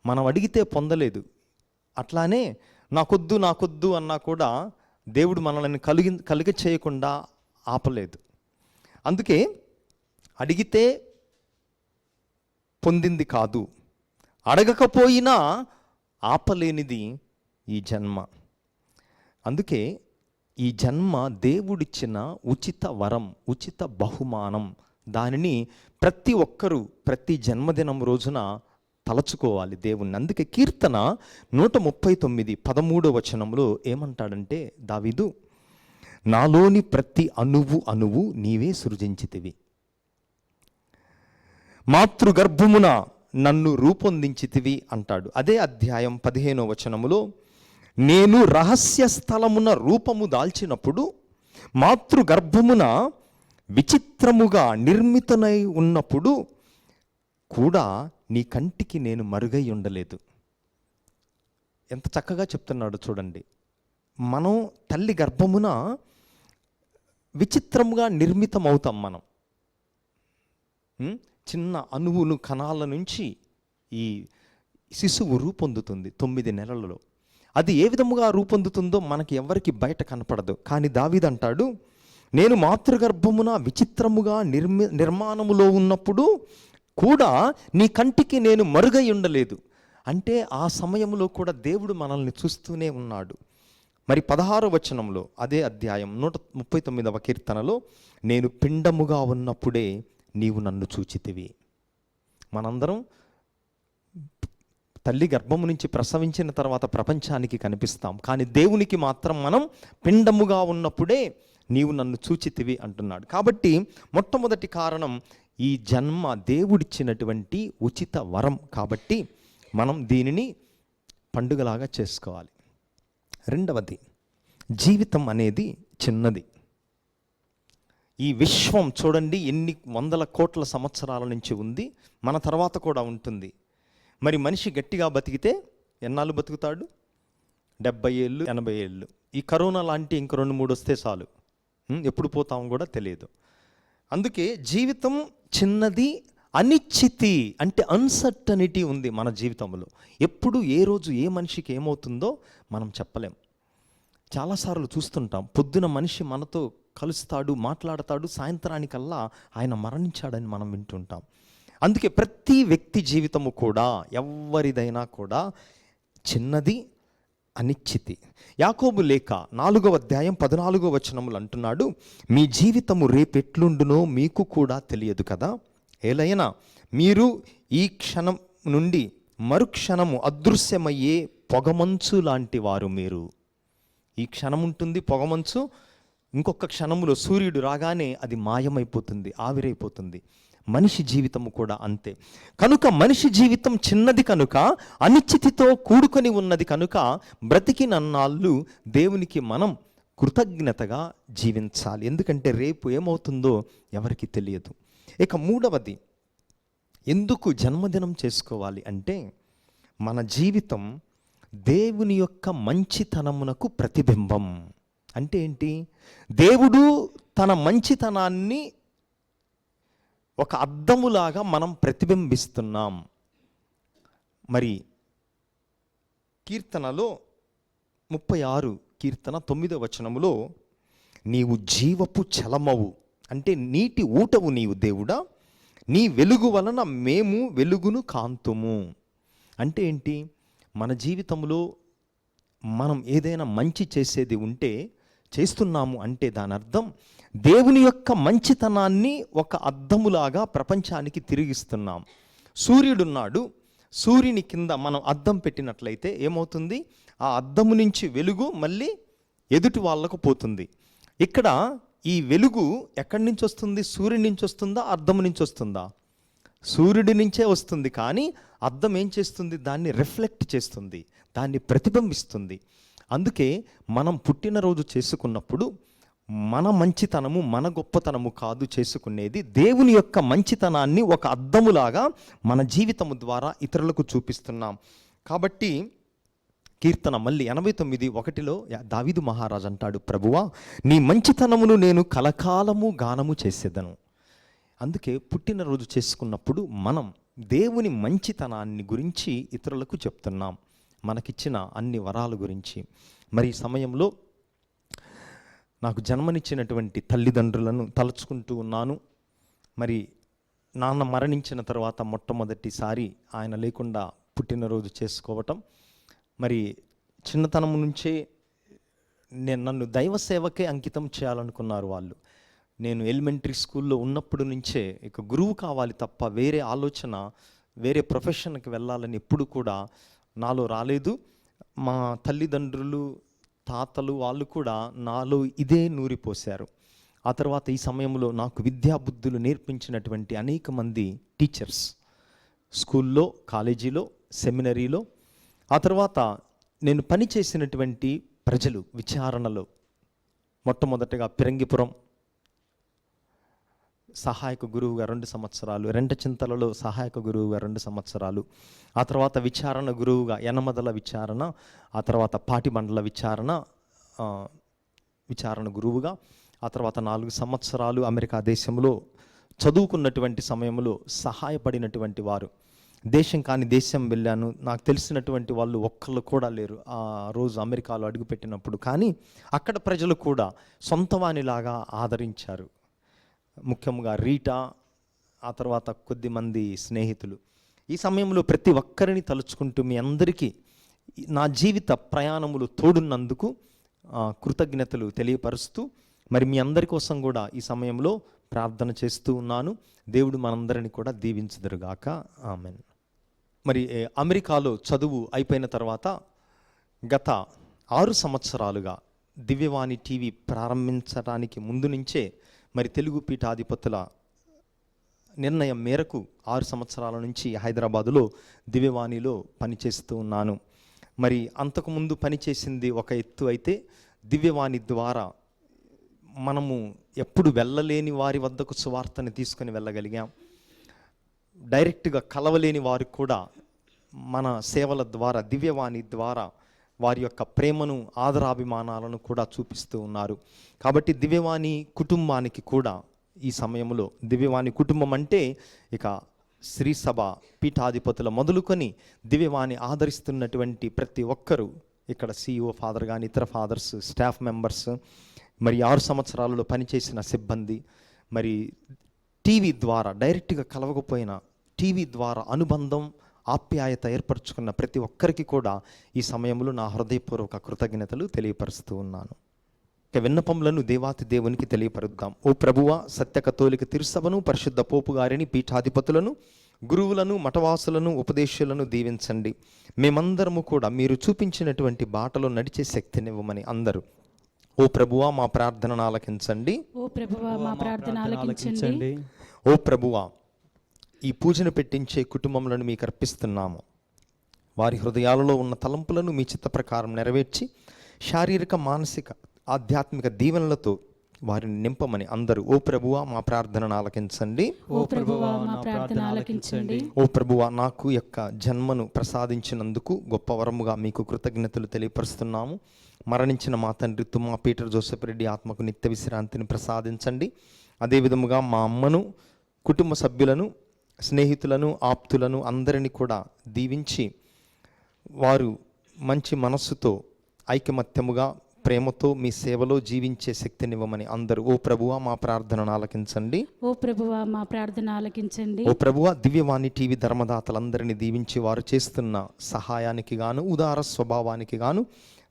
మనం అడిగితే పొందలేదు. అట్లానే నాకొద్దు అన్నా కూడా దేవుడు మనల్ని కలిగ చేయకుండా ఆపలేదు. అందుకే అడిగితే పొందింది కాదు, అడగకపోయినా ఆపలేనిది ఈ జన్మ. అందుకే ఈ జన్మ దేవుడిచ్చిన ఉచిత వరం, ఉచిత బహుమానం. దానిని ప్రతి ఒక్కరూ ప్రతి జన్మదినం రోజున తలచుకోవాలి దేవుణ్ణి. అందుకే కీర్తన 139 13వ వచనంలో ఏమంటాడంటే దావీదు, నాలోని ప్రతి అణువు నీవే సృజించితివి, మాతృగర్భమున నన్ను రూపొందించితివి అంటాడు. అదే అధ్యాయం 15వ వచనములో, నేను రహస్య స్థలమున రూపము దాల్చినప్పుడు మాతృగర్భమున విచిత్రముగా నిర్మితనై ఉన్నప్పుడు కూడా నీ కంటికి నేను మరుగై ఉండలేదు. ఎంత చక్కగా చెప్తున్నాడు చూడండి. మనం తల్లి గర్భమున విచిత్రముగా నిర్మితమవుతాం. మనం చిన్న అణువులు కణాల నుంచి ఈ శిశువు రూపొందుతుంది 9 నెలలలో. అది ఏ విధముగా రూపొందుతుందో మనకి ఎవరికి బయట కనపడదు. కానీ దావీదు అంటాడు, నేను మాతృగర్భమున విచిత్రముగా నిర్మాణములో ఉన్నప్పుడు కూడా నీ కంటికి నేను మరుగై ఉండలేదు. అంటే ఆ సమయంలో కూడా దేవుడు మనల్ని చూస్తూనే ఉన్నాడు. మరి 16వ వచనంలో అదే అధ్యాయం 139వ కీర్తనలో, నేను పిండముగా ఉన్నప్పుడే నీవు నన్ను చూచితివి. మనందరం తల్లి గర్భము నుంచి ప్రసవించిన తర్వాత ప్రపంచానికి కనిపిస్తాం. కానీ దేవునికి మాత్రం మనం పిండముగా ఉన్నప్పుడే నీవు నన్ను చూచితివి అంటున్నాడు. కాబట్టి మొట్టమొదటి కారణం ఈ జన్మ దేవుడిచ్చినటువంటి ఉచిత వరం. కాబట్టి మనం దీనిని పండుగలాగా చేసుకోవాలి. రెండవది, జీవితం అనేది చిన్నది. ఈ విశ్వం చూడండి ఎన్ని వందల కోట్ల సంవత్సరాల నుంచి ఉంది, మన తర్వాత కూడా ఉంటుంది. మరి మనిషి గట్టిగా బతికితే ఎన్నాళ్ళు బతుకుతాడు? 70 ఏళ్ళు 80 ఏళ్ళు. ఈ కరోనా లాంటి ఇంక 2-3 వస్తే చాలు, ఎప్పుడు పోతామో కూడా తెలియదు. అందుకే జీవితం చిన్నది, అనిశ్చితి అంటే అన్సర్టనిటీ ఉంది మన జీవితంలో. ఎప్పుడు ఏ రోజు ఏ మనిషికి ఏమవుతుందో మనం చెప్పలేం. చాలాసార్లు చూస్తుంటాం, పొద్దున మనిషి మనతో కలుస్తాడు, మాట్లాడతాడు, సాయంత్రానికల్లా ఆయన మరణించాడని మనం వింటుంటాం. అందుకే ప్రతి వ్యక్తి జీవితము కూడా ఎవరిదైనా కూడా చిన్నది, అనిశ్చితి. యాకోబు లేఖ 4వ అధ్యాయం 14వ వచనములు అంటున్నాడు, మీ జీవితము రేపెట్లుండునో మీకు కూడా తెలియదు కదా. ఏలైనా మీరు ఈ క్షణం నుండి మరుక్షణము అదృశ్యమయ్యే పొగమంచు లాంటి వారు. మీరు ఈ క్షణం ఉంటుంది పొగమంచు, ఇంకొక క్షణములో సూర్యుడు రాగానే అది మాయమైపోతుంది, ఆవిరైపోతుంది. మనిషి జీవితము కూడా అంతే. కనుక మనిషి జీవితం చిన్నది కనుక, అనిశ్చితితో కూడుకొని ఉన్నది కనుక, బ్రతికినన్నాళ్ళు దేవునికి మనం కృతజ్ఞతగా జీవించాలి. ఎందుకంటే రేపు ఏమవుతుందో ఎవరికి తెలియదు. ఇక మూడవది, ఎందుకు జన్మదినం చేసుకోవాలి అంటే, మన జీవితం దేవుని యొక్క మంచితనమునకు ప్రతిబింబం. అంటే ఏంటి? దేవుడు తన మంచితనాన్ని ఒక అద్దములాగా మనం ప్రతిబింబిస్తున్నాం. మరి కీర్తనలో 36 కీర్తన 9వ వచనములో, నీవు జీవపు చలమవు అంటే నీటి ఊటవు నీవు దేవుడా, నీ వెలుగు వలన మేము వెలుగును కాంతుము. అంటే ఏంటి? మన జీవితంలో మనం ఏదైనా మంచి చేసేది ఉంటే, చేస్తున్నాము అంటే దాని అర్థం దేవుని యొక్క మంచితనాన్ని ఒక అద్దములాగా ప్రపంచానికి తిరిగిస్తున్నాం. సూర్యుడున్నాడు, సూర్యుని కింద మనం అద్దం పెట్టినట్లయితే ఏమవుతుంది? ఆ అద్దము నుంచి వెలుగు మళ్ళీ ఎదుటి వాళ్ళకు పోతుంది. ఇక్కడ ఈ వెలుగు ఎక్కడి నుంచి వస్తుంది? సూర్యుడి నుంచి వస్తుందా, అద్దము నుంచి వస్తుందా? సూర్యుడి నుంచే వస్తుంది. కానీ అద్దం ఏం చేస్తుంది? దాన్ని రిఫ్లెక్ట్ చేస్తుంది, దాన్ని ప్రతిబింబిస్తుంది. అందుకే మనం పుట్టినరోజు చేసుకున్నప్పుడు మన మంచితనము, మన గొప్పతనము కాదు చేసుకునేది, దేవుని యొక్క మంచితనాన్ని ఒక అద్దములాగా మన జీవితము ద్వారా ఇతరులకు చూపిస్తున్నాం. కాబట్టి కీర్తన మళ్ళీ 89:1 దావీదు మహారాజు అంటాడు, ప్రభువా నీ మంచితనమును నేను కలకాలము గానము చేసేదను. అందుకే పుట్టినరోజు చేసుకున్నప్పుడు మనం దేవుని మంచితనాన్ని గురించి ఇతరులకు చెప్తున్నాం, మనకిచ్చిన అన్ని వరాల గురించి. మరి ఈ సమయంలో నాకు జన్మనిచ్చినటువంటి తల్లిదండ్రులను తలుచుకుంటూ ఉన్నాను. మరి నాన్న మరణించిన తర్వాత మొట్టమొదటిసారి ఆయన లేకుండా పుట్టినరోజు చేసుకోవటం. మరి చిన్నతనం నుంచే నన్ను దైవ సేవకే అంకితం చేయాలనుకున్నారు వాళ్ళు. నేను ఎలిమెంటరీ స్కూల్లో ఉన్నప్పుడు నుంచే ఇక గురువు కావాలి తప్ప వేరే ఆలోచన, వేరే ప్రొఫెషన్కి వెళ్ళాలని ఎప్పుడు కూడా నాలో రాలేదు. మా తల్లిదండ్రులు, తాతలు వాళ్ళు కూడా నాలో ఇదే నూరిపోశారు. ఆ తర్వాత ఈ సమయంలో నాకు విద్యాబుద్ధులు నేర్పించినటువంటి అనేక మంది టీచర్స్, స్కూల్లో, కాలేజీలో, సెమినరీలో, ఆ తర్వాత నేను పనిచేసినటువంటి ప్రజలు విచారణలో, మొట్టమొదటగా పిరంగిపురం సహాయక గురువుగా 2 సంవత్సరాలు, రెంటచింతలలో సహాయక గురువుగా 2 సంవత్సరాలు, ఆ తర్వాత విచారణ గురువుగా యనమదల విచారణ, ఆ తర్వాత పాటిబండల విచారణ గురువుగా, ఆ తర్వాత 4 సంవత్సరాలు అమెరికా దేశంలో చదువుకున్నటువంటి సమయంలో సహాయపడినటువంటి వారు. దేశం కాని దేశం వెళ్ళాను, నాకు తెలిసినటువంటి వాళ్ళు ఒక్కళ్ళు కూడా లేరు ఆ రోజు అమెరికాలో అడుగుపెట్టినప్పుడు. కానీ అక్కడ ప్రజలు కూడా సొంతవానిలాగా ఆదరించారు. ముఖ్యంగా రీటా, ఆ తర్వాత కొద్దిమంది స్నేహితులు. ఈ సమయంలో ప్రతి ఒక్కరిని తలుచుకుంటూ మీ అందరికీ నా జీవిత ప్రయాణములు తోడున్నందుకు కృతజ్ఞతలు తెలియపరుస్తూ, మరి మీ అందరి కోసం కూడా ఈ సమయంలో ప్రార్థన చేస్తూ ఉన్నాను. దేవుడు మనందరిని కూడా దీవించుదురుగాక. ఆమెన్. మరి అమెరికాలో చదువు అయిపోయిన తర్వాత గత 6 సంవత్సరాలుగా దివ్యవాణి టీవీ ప్రారంభించడానికి ముందు నుంచే మరి తెలుగు పీఠాధిపతుల నిర్ణయం మేరకు 6 సంవత్సరాల నుంచి హైదరాబాదులో దివ్యవాణిలో పనిచేస్తూ ఉన్నాను. మరి అంతకుముందు పనిచేసింది ఒక ఎత్తు అయితే, దివ్యవాణి ద్వారా మనము ఎప్పుడు వెళ్ళలేని వారి వద్దకు సువార్తని తీసుకొని వెళ్ళగలిగాం. డైరెక్ట్గా కలవలేని వారికి కూడా మన సేవల ద్వారా, దివ్యవాణి ద్వారా వారి యొక్క ప్రేమను, ఆదరాభిమానాలను కూడా చూపిస్తూ ఉన్నారు. కాబట్టి దివ్యవాణి కుటుంబానికి కూడా ఈ సమయంలో, దివ్యవాణి కుటుంబం అంటే ఇక శ్రీ సభ పీఠాధిపతుల మొదలుకొని దివ్యవాణి ఆదరిస్తున్నటువంటి ప్రతి ఒక్కరూ, ఇక్కడ CEO ఫాదర్ కానీ ఇతర ఫాదర్స్, స్టాఫ్ మెంబర్స్, మరి 6 సంవత్సరాలలో పనిచేసిన సిబ్బంది, మరి టీవీ ద్వారా డైరెక్ట్గా కలవకపోయినా టీవీ ద్వారా అనుబంధం, ఆప్యాయత ఏర్పరచుకున్న ప్రతి ఒక్కరికి కూడా ఈ సమయంలో నా హృదయపూర్వక కృతజ్ఞతలు తెలియపరుస్తూ ఉన్నాను. ఇక విన్నపములను దేవాతి దేవునికి తెలియపరుద్దాం. ఓ ప్రభువా, సత్య కథోలిక తిరుసభను, పరిశుద్ధ పోపు గారిని, పీఠాధిపతులను, గురువులను, మఠవాసులను, ఉపదేశాలను దీవించండి. మేమందరము కూడా మీరు చూపించినటువంటి బాటలో నడిచే శక్తినివ్వమని అందరూ. ఓ ప్రభువా, మా ప్రార్థనను ఆలకించండి. ఓ ప్రభువా, మా ప్రార్థన ఆలకించండి. ఓ ప్రభువా, ఈ పూజను పెట్టించే కుటుంబములను మీకు అర్పిస్తున్నాము. వారి హృదయాలలో ఉన్న తలంపులను మీ చిత్త ప్రకారం నెరవేర్చి శారీరక, మానసిక, ఆధ్యాత్మిక దీవెనలతో వారిని నింపమని అందరూ. ఓ ప్రభువా, మా ప్రార్థనను ఆలకించండి. ఓ ప్రభువా, మా ప్రార్థన ఆలకించండి. ఓ ప్రభువా, నాకు యొక్క జన్మను ప్రసాదించినందుకు గొప్ప వరముగా మీకు కృతజ్ఞతలు తెలియపరుస్తున్నాము. మరణించిన మా తండ్రి తుమ్మా పీటర్ జోసెఫ్ రెడ్డి ఆత్మకు నిత్య విశ్రాంతిని ప్రసాదించండి. అదేవిధముగా మా అమ్మను, కుటుంబ సభ్యులను, స్నేహితులను, ఆప్తులను అందరినీ కూడా దీవించి వారు మంచి మనస్సుతో, ఐకమత్యముగా, ప్రేమతో మీ సేవలో జీవించే శక్తినివ్వమని అందరూ. ఓ ప్రభువా, మా ప్రార్థనను ఆలకించండి. ఓ ప్రభువా, మా ప్రార్థన ఆలకించండి. ఓ ప్రభువా, దివ్యవాణి టీవీ ధర్మదాతలందరినీ దీవించి వారు చేస్తున్న సహాయానికి గాను, ఉదార స్వభావానికి గాను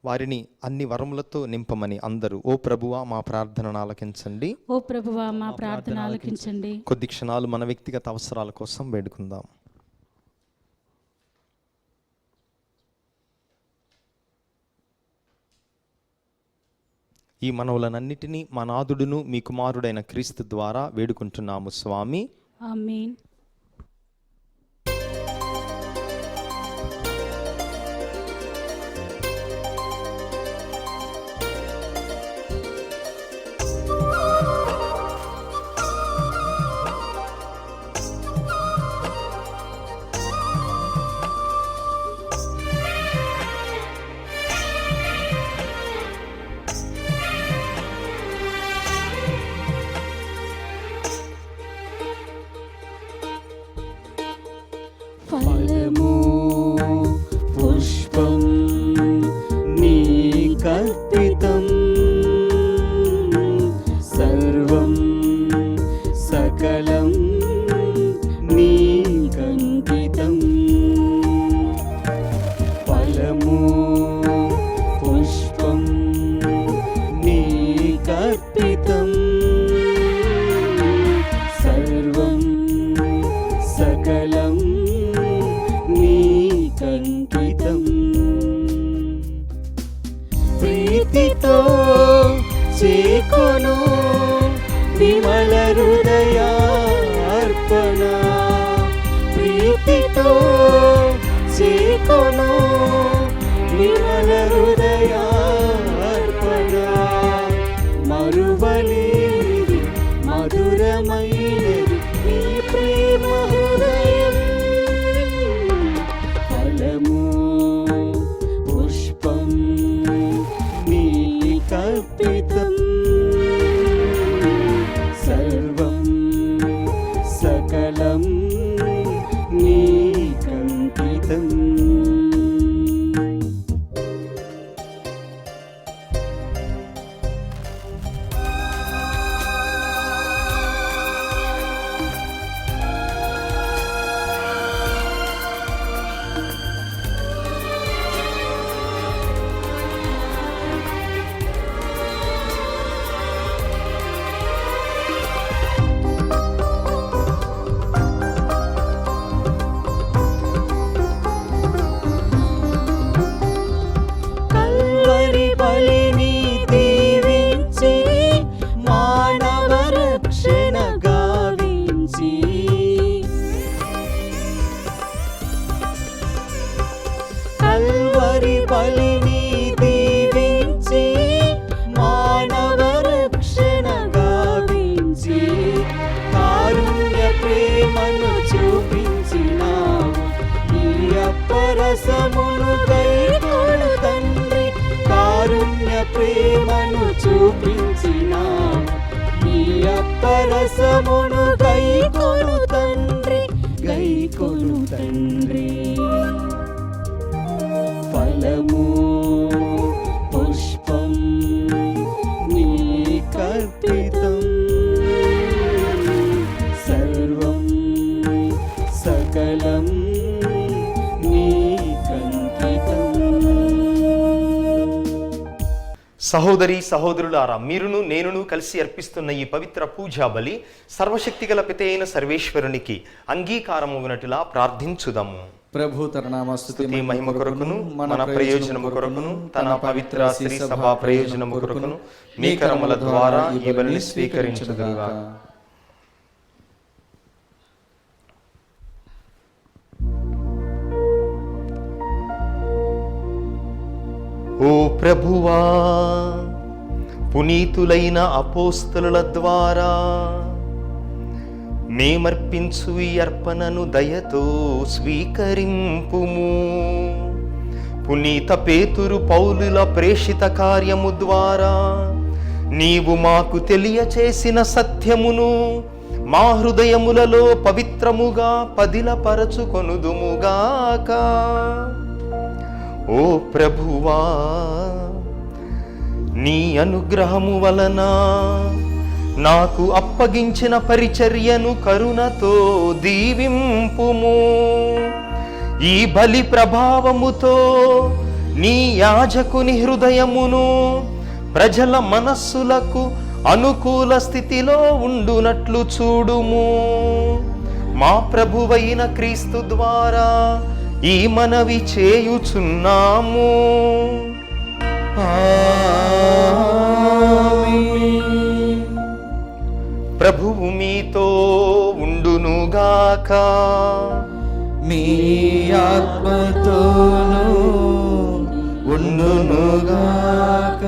వారిని అన్ని వరములతో నింపమని అందరూ. ఓ ప్రభువా, మా ప్రార్థనను ఆలకించండి. ఓ ప్రభువా, మా ప్రార్థన ఆలకించండి. కొద్ది క్షణాలు మన వ్యక్తిగత అవసరాల కోసం వేడుకుందాం. ఈ మనవులనన్నిటినీ మా నాథుడును మీ కుమారుడైన క్రీస్తు ద్వారా వేడుకుంటున్నాము స్వామి. ఆమేన్. ఫలము పుష్పం నీకర్పితం సర్వం సకలం నీకంకితం ఫలము పుష్పం నీకర్పితం సర్వం సకలం నీకంకితం ప్రీతితో చేకొను విమల హృదయార్పణ ప్రీతితో చేకొను విమల హృదయార్పణ మరువలేనిది మధురమైనది నీ ప్రేమ హృదయం ఫలము పుష్పం నీకర్పితం సర్వం సకలం నీకంకితం కల్వరి బలిని దీవించి మానవ రక్షణ గావించి కల్వరి బలిని దీవించి మానవ రక్షణ గావించి కారుణ్య ప్రేమను చూపించినావు ఈ అప్పరసమును గైకొను తండ్రి కారుణ్య ప్రేమను చూపించినావు ఈ అప్పరసమును గైకొను తండ్రి గైకొను తండ్రి ఫలము పుష్పం నీకర్పితం సర్వం సకలం నీకంకితం సహోదరి సహోదరులారా, మీరును నేనును కలిసి అర్పిస్తున్న ఈ పవిత్ర పూజా బలి సర్వశక్తిగల పిత అయిన సర్వేశ్వరునికి అంగీకారమగునట్లా ప్రార్థించుదాము. ప్రభు తన నామ స్తుతి మహిమ కొరకును మన ప్రయోజనము కొరకును తన పవిత్ర శ్రీ సభ ప్రయోజనము కొరకును మీ కరముల ద్వారా ఈ బలిని స్వీకరించుదుగాక. ఓ ప్రభువా, పునీతులైన అపోస్తలుల ద్వారా మేమర్పించు ఈ అర్పణను దయతో స్వీకరింపుము. పునీత పేతురు పౌలుల ప్రేషిత కార్యము ద్వారా నీవు మాకు తెలియచేసిన సత్యమును మా హృదయములలో పవిత్రముగా పదిలపరచుకొనుదుముగాక. ఓ ప్రభువా, నీ అనుగ్రహము వలన నాకు అప్పగించిన పరిచర్యను కరుణతో దీవింపుము. ఈ బలి ప్రభావముతో నీ యాజకుని హృదయమును ప్రజల మనస్సులకు అనుకూల స్థితిలో ఉండునట్లు చూడుము. మా ప్రభువైన క్రీస్తు ద్వారా ఈ మనవి చేయుచున్నాము. ప్రభువు మీతో ఉండునుగాక. మీ ఆత్మతోను ఉండునుగాక.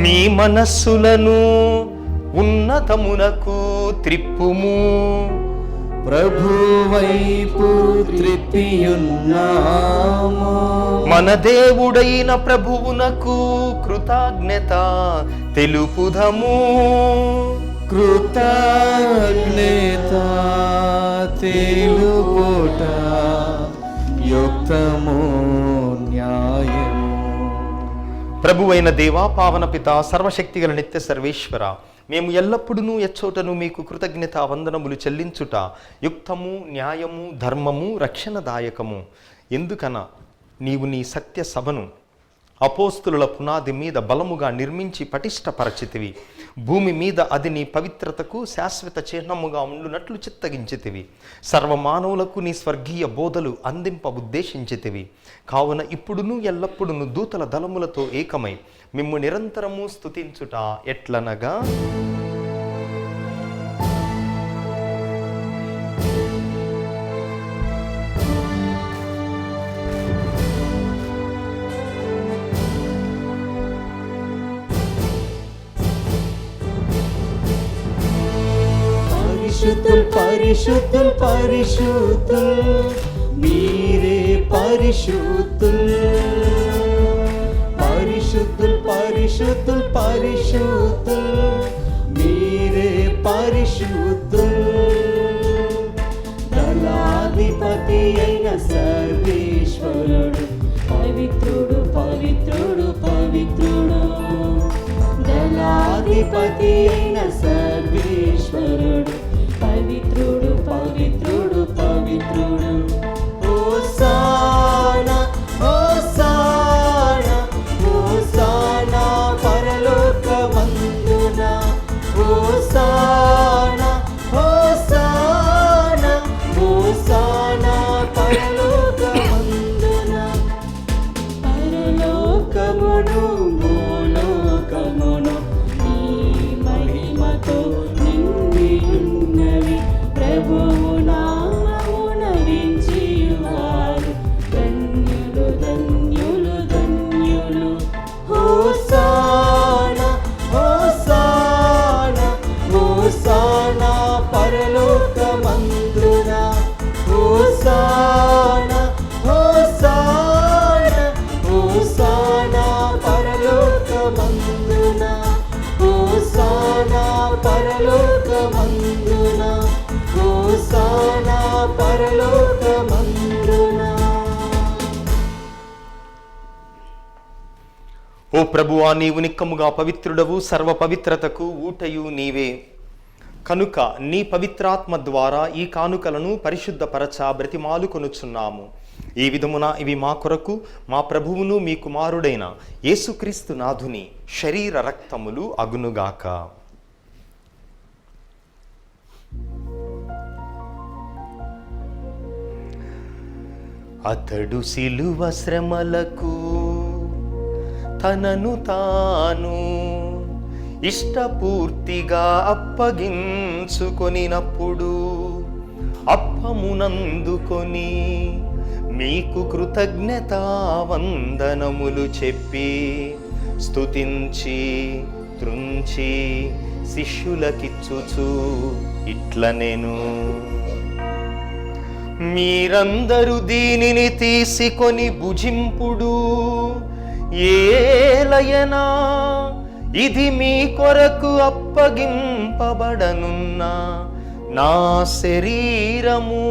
మీ మనస్సులను ఉన్నతమునకు త్రిప్పుము. ప్రభు వైపు త్రిప్పియున్నాము. మన దేవుడైన ప్రభువునకు కృతజ్ఞత తెలుపుదము. కృతజ్ఞత తెలుపుట యుక్తము న్యాయము. ప్రభువైన దేవా, పావన పిత, సర్వశక్తిగల నిత్య సర్వేశ్వర, మేము ఎల్లప్పుడూ ఎచ్చోటను మీకు కృతజ్ఞత వందనములు చెల్లించుట యుక్తము, న్యాయము, ధర్మము, రక్షణదాయకము. ఎందుకన నీవు నీ సత్య సభను అపోస్తుల పునాది మీద బలముగా నిర్మించి పటిష్టపరచితివి. భూమి మీద అది నీ పవిత్రతకు శాశ్వత చిహ్నముగా ఉండునట్లు చిత్తగించితివి. సర్వమానవులకు నీ స్వర్గీయ బోధలు అందింప ఉద్దేశించితివి. కావున ఇప్పుడును ఎల్లప్పుడును దూతల దళములతో ఏకమై మిమ్ము నిరంతరము స్తుతించుట ఎట్లనగా, పరిశుద్ధుల్ పరిశుద్ధుల్ పరిశుద్ధుల్, మీరే పరిశుద్ధుల్. పరిశుద్ధుల్ పరిశుద్ధుల్ పరిశుద్ధుల్, మీరే పరిశుద్ధుల్. దళాధిపతి అయిన సర్వేశ్వరుడు పవిత్రుడు పవిత్రుడు పవిత్రుడు. దళాధిపతి అయిన సర్వేశ్వరుడు పవిత్రుడు పవిత్రుడు పవిత్రుడు. హోసానా హోసానా హోసానా పరలోకమందున. హోసానా హోసానా హోసానా పరలోకమందున. పరలోకమును భూలోకమును నీ మహిమతో నిండియున్నవి. ప్రభువు నామమున వించియువారు ధన్యులు ధన్యులు ధన్యులు. హోసానా హోసానా హోసానా పరలోకమందున. హోసానా హోసానా హోసానా పరలోకమందున. హోసానా పరలోకమందున. హోసానా పరలోకమందున. ఓ ప్రభువా, నీవు నిక్కముగా పవిత్రుడవు, సర్వ పవిత్రతకు ఊటయు నీవే. కనుక నీ పవిత్రాత్మ ద్వారా ఈ కానుకలను పరిశుద్ధపరచ బ్రతిమాలు కొనుచున్నాము. ఈ విధమున ఇవి మా కొరకు మా ప్రభువును మీ కుమారుడైన యేసుక్రీస్తు నాథుని శరీర రక్తములు అగునుగాక. అతడు సిలువ శ్రమలకు తనను తాను ఇష్టపూర్తిగా అప్పగించుకొనినప్పుడు అప్పమునందుకొని మీకు కృతజ్ఞతా వందనములు చెప్పి స్తుతించి త్రుంచి శిష్యులకిచ్చుచు ఇట్లనెను, మీరందరూ దీనిని తీసుకొని భుజింపుడు. ఏలయనా ఇది మీ కొరకు అప్పగింపబడనున్న నా శరీరము.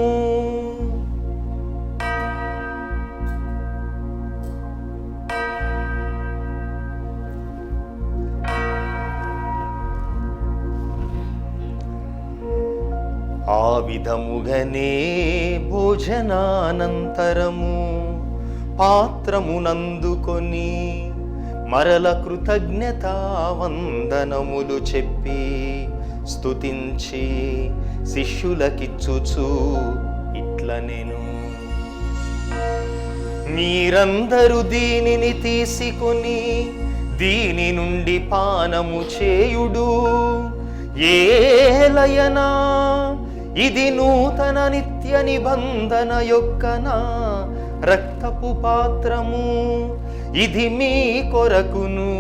ఆ విధముగనే భోజనానంతరము పాత్రమునందుకొని మరల కృతజ్ఞతా వందనములు చెప్పి స్తుతించి శిష్యులకిచ్చుచు ఇట్లనెను, మీరందరూ దీనిని తీసుకొని దీని నుండి పానము చేయుడు. ఏలయనా ఇది నూతన నిత్య నిబంధన యొక్క నా రక్తపు పాత్రము. ఇది మీ కొరకును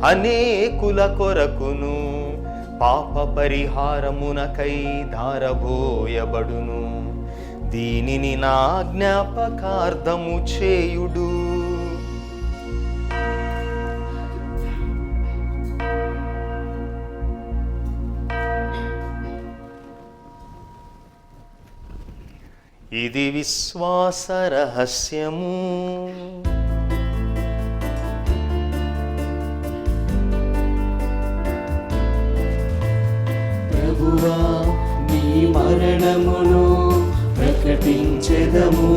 అనేకుల కొరకును పాప పరిహారమునకై ధారబోయబడును. దీనిని నా జ్ఞాపకార్థము చేయుడు. ఇది విశ్వాస రహస్యము. ప్రభువా నీ మరణమును ప్రకటించెదము,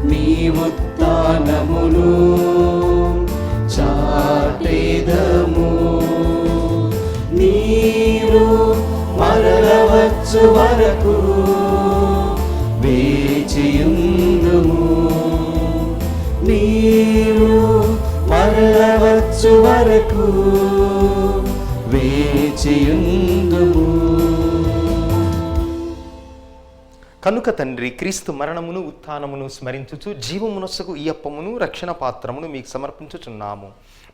నీ ఉత్థానమును చాటెదము. నీవు మరలవచ్చు వరకు వేచియుందుము, నీవు మరలవచ్చు వరకు వేచియుందుము. కనుక తండ్రి, క్రీస్తు మరణమును ఉత్థానమును స్మరించుచు జీవమునొసగు ఈ అప్పమును రక్షణ పాత్రమును మీకు సమర్పించుచున్నాము.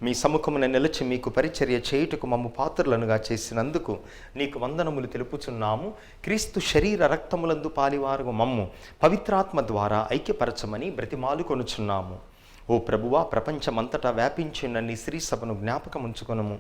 మీ సముఖమున నిలిచి మీకు పరిచర్య చేయుటకు మమ్ము పాత్రలనుగా చేసినందుకు నీకు వందనములు తెలుపుచున్నాము. క్రీస్తు శరీర రక్తములందు పాలివారు మమ్ము పవిత్రాత్మ ద్వారా ఐక్యపరచమని బ్రతిమాలు కొనుచున్నాము. ఓ ప్రభువా, ప్రపంచమంతటా వ్యాపించిన నీ శ్రీ సభను జ్ఞాపకం ఉంచుకొనుము.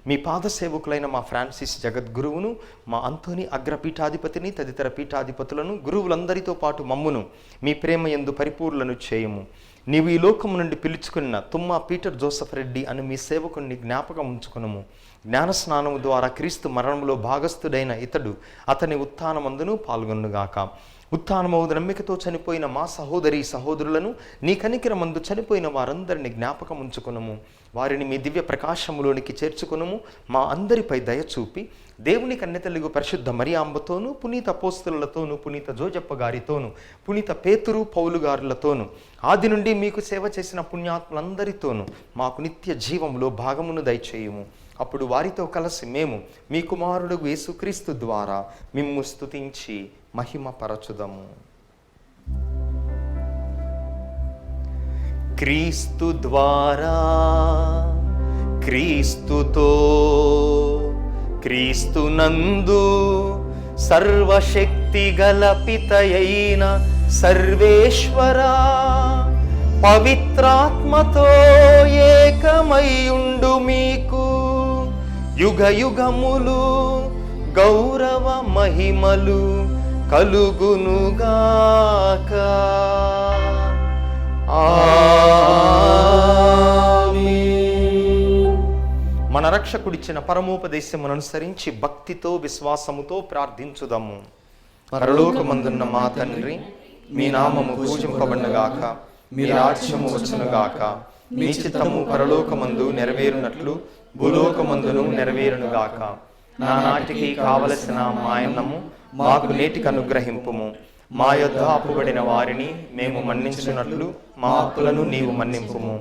మీ పాద సేవకులైన మా ఫ్రాన్సిస్ జగద్గురువును, మా అంతోని అగ్రపీఠాధిపతిని, తదితర పీఠాధిపతులను, గురువులందరితో పాటు మమ్మును మీ ప్రేమ యందు పరిపూర్ణను చేయుము. నీవు ఈ లోకము నుండి పిలుచుకున్న తుమ్మా పీటర్ జోసెఫ్ రెడ్డి అని మీ సేవకుని జ్ఞాపకం ఉంచుకొనుము. జ్ఞానస్నానము ద్వారా క్రీస్తు మరణములో భాగస్థుడైన ఇతడు అతని ఉత్థానమందును పాల్గొనుగాక. ఉత్థానమవుదు నమ్మికతో చనిపోయిన మా సహోదరి సహోదరులను, నీ కనికరమందు చనిపోయిన వారందరిని జ్ఞాపకం ఉంచుకొనుము. వారిని మీ దివ్య ప్రకాశములోనికి చేర్చుకొనుము. మా అందరిపై దయచూపి దేవుని కన్నెతల్లిగు పరిశుద్ధ మరియాంబతోనూ, పునీత అపోస్తలులతోనూ, పునీత జోజప్ప గారితోనూ, పునీత పేతురు పౌలు గారులతోనూ, ఆది నుండి మీకు సేవ చేసిన పుణ్యాత్ములందరితోనూ మాకు నిత్య జీవములో భాగమును దయచేయుము. అప్పుడు వారితో కలిసి మేము మీ కుమారుడు యేసుక్రీస్తు ద్వారా మిమ్ము స్తుతించి మహిమ పరచుదము. క్రీస్తు ద్వారా, క్రీస్తుతో, క్రీస్తునందు సర్వశక్తి గల పితయైన సర్వేశ్వరా, పవిత్రాత్మతో ఏకమైయుండు మీకు యుగ యుగములు గౌరవ మహిమలు కలుగునుగాక. ఆమేన్. మన రక్షకుడిచ్చిన పరమోపదేశమును అనుసరించి భక్తితో విశ్వాసముతో ప్రార్థించుదాము. పరలోకమందున్న మా తండ్రి, మీ నామము పూజింపబడునుగాక, మీ రాజ్యము వచ్చునుగాక, మీ చిత్తము పరలోకమందు నెరవేరునట్లు భూలోకమందును నెరవేరునుగాక. నానాటికి కావలసిన మాయన్నము మాకు నేటికి అనుగ్రహింపుము. మా యొద్ద అప్పుబడిన వారిని మేము మన్నించినట్లు మా అప్పులను నీవు మన్నింపుము.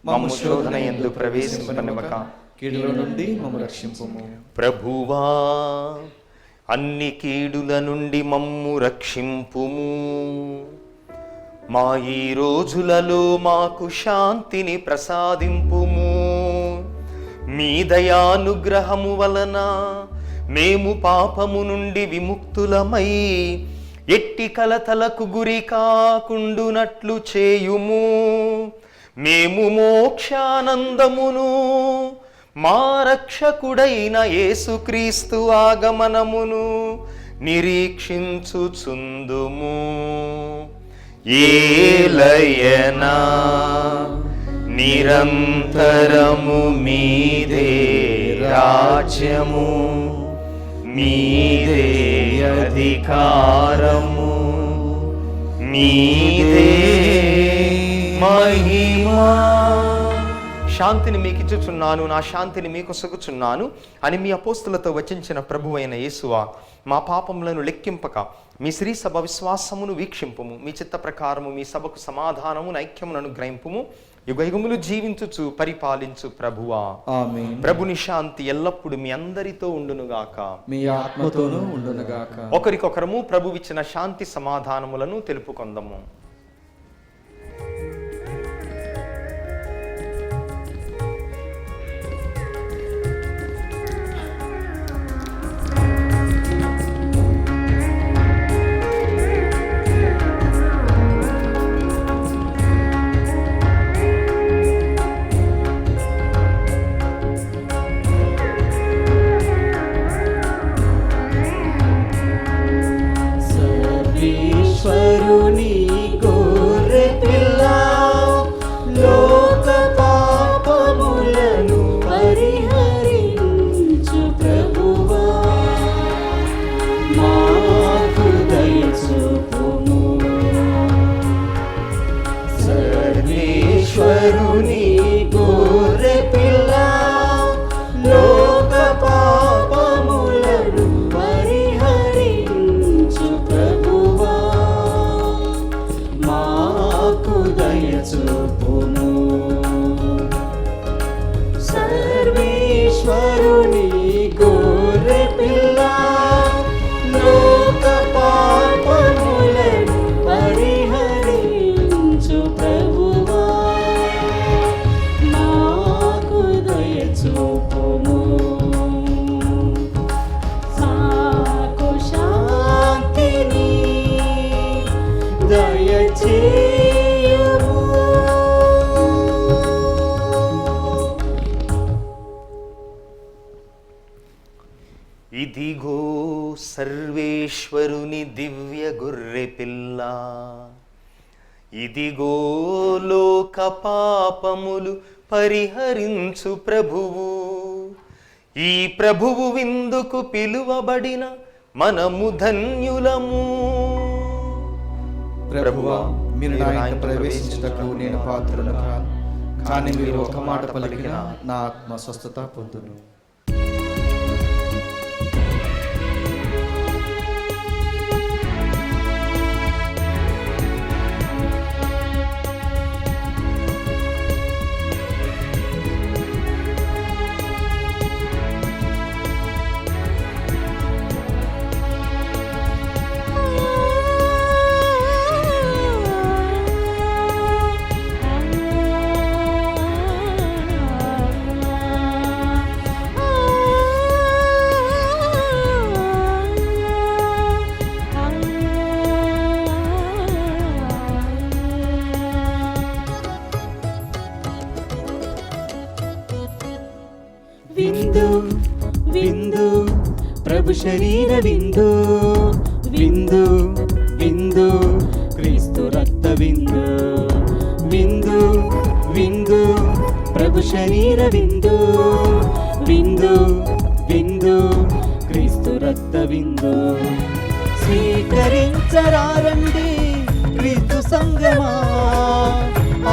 మమ్ము శోధన యందు ప్రవేశింపనివ్వక కీడుల నుండి మమ్ము రక్షింపుము. ప్రభువా, అన్ని కీడుల నుండి మమ్ము రక్షింపుము. మా ఈ రోజులలో మాకు శాంతిని ప్రసాదింపుము. మీ దయానుగ్రహము వలన మేము పాపము నుండి విముక్తులమై ఎట్టి కలతలకు గురి కాకుండునట్లు చేయుము. మేము మోక్షానందమును మా రక్షకుడైన యేసుక్రీస్తు ఆగమనమును నిరీక్షించుచుందుము. ఏలయనా నిరంతరము మీదే రాజ్యము, మీదే అధికారము, మీదే మహిమా. శాంతిని మీకు ఇచ్చుచున్నాను, నా శాంతిని మీకు సొగుచున్నాను అని మీ అపోస్తులతో వచించిన ప్రభువైన యేసువా, మా పాపములను లెక్కింపక మీ శ్రీ సభ విశ్వాసమును వీక్షింపుము. మీ చిత్త ప్రకారము మీ సభకు సమాధానము ఐక్యమును అనుగ్రహింపుము. యుగయుగములు జీవించుచు పరిపాలించు ప్రభువా, ఆమేన్. ప్రభుని శాంతి ఎల్లప్పుడు మీ అందరితో ఉండునుగాక, మీ ఆత్మతోనూ ఉండునుగాక. ఒకరికొకరము ప్రభువిచ్చిన శాంతి సమాధానములను తెలుపుకొందము. సర్వే సర్వేశ్వరుని గొర్రె పిల్ల లోక పాపములను పరిహరించు ప్రభువా మాకు దయ చూపుము. సర్వేశ్వరుని గొర్రె పిల్ల లోక పాపములను పరిహరించు ప్రభువా మాకు దయ చూపుము. సర్వేశ్వరుని గొర్రె పిల్ల లోక పాపములను పరిహరించు ప్రభువా మాకు దయ చూపుము. మాకు శాంతిని దయచేయుము. ఇదిగో సర్వేశ్వరుని దివ్య గొర్రె పిల్ల, ఇదిగో లోక పాపములు పరిహరించు ప్రభువు. ఈ ప్రభువు విందుకు పిలువబడిన మనము ధన్యులము. ప్రభువా, మీరు నా ఇంట ప్రవేశించుటకు నేను పాత్రులను కాను, కానీ మీరు ఒక మాట పలికిన నా ఆత్మ స్వస్థత పొందును. విందు విందు ప్రభు శరీర విందు, విందు విందు క్రీస్తు రక్త విందు. విందు విందు ప్రభు శరీర విందు, విందు విందు క్రీస్తు రక్త విందు. స్వీకరించరారండి క్రీస్తు సంగమా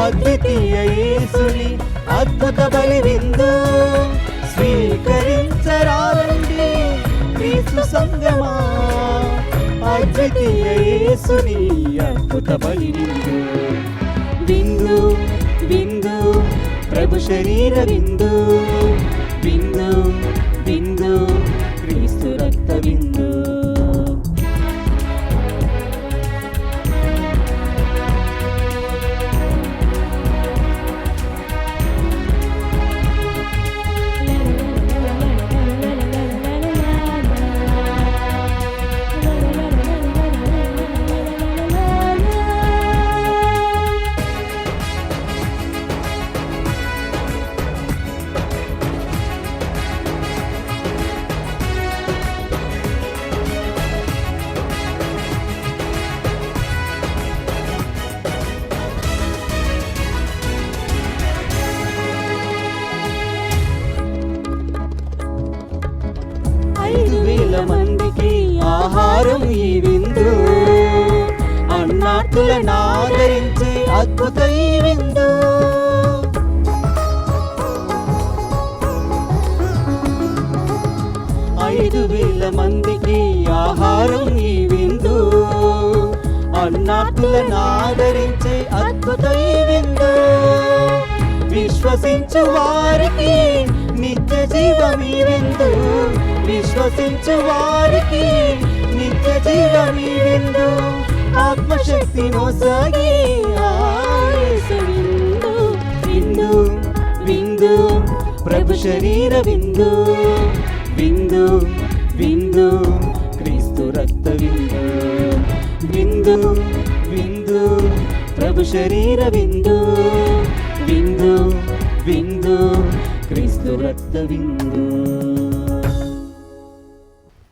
అద్వితీయ యేసుని అద్భుత బలి విందు. స్వీకరించరారండి క్రీస్తు సంగమా అద్వితీయ యేసుని అద్భుత బలి విందు. విందు విందు ప్రభు శరీర విందు, విందు విందు క్రీస్తు రక్త విందు. మందికి ఆహారం ఈ విందు, అన్నార్తులను ఆదరించే అద్భుత ఈ విందు. 5,000 మందికి ఆహారం ఈ విందు, అన్నార్తులను ఆదరించే అద్భుత ఈ విందు. విశ్వసించు వారికి నిత్య జీవం ఈ విందు, విశ్వసించు వారికి నిత్య జీవం ఈ విందు. ఆత్మశక్తి నొసగి యేసు విందు, విందు విందు ప్రభు శరీర విందు, విందు విందు క్రీస్తు రక్త విందు. విందు విందు ప్రభు శరీర విందు, విందు విందు క్రీస్తు రక్త విందు.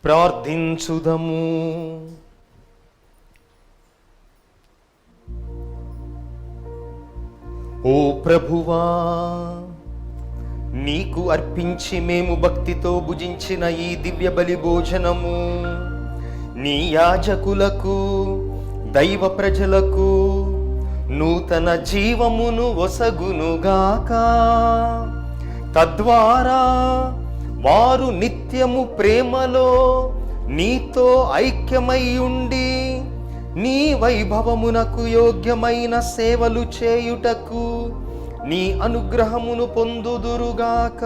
ప్రార్థించుదము. ఓ ప్రభువా, నీకు అర్పించి మేము భక్తితో భుజించిన ఈ దివ్య బలి భోజనము నీ యాజకులకు దైవ ప్రజలకు నూతన జీవమును ఒసగునుగాక. తద్వారా వారు నిత్యము ప్రేమలో నీతో ఐక్యమై ఉండి నీ వైభవమునకు యోగ్యమైన సేవలు చేయుటకు నీ అనుగ్రహమును పొందుదురుగాక.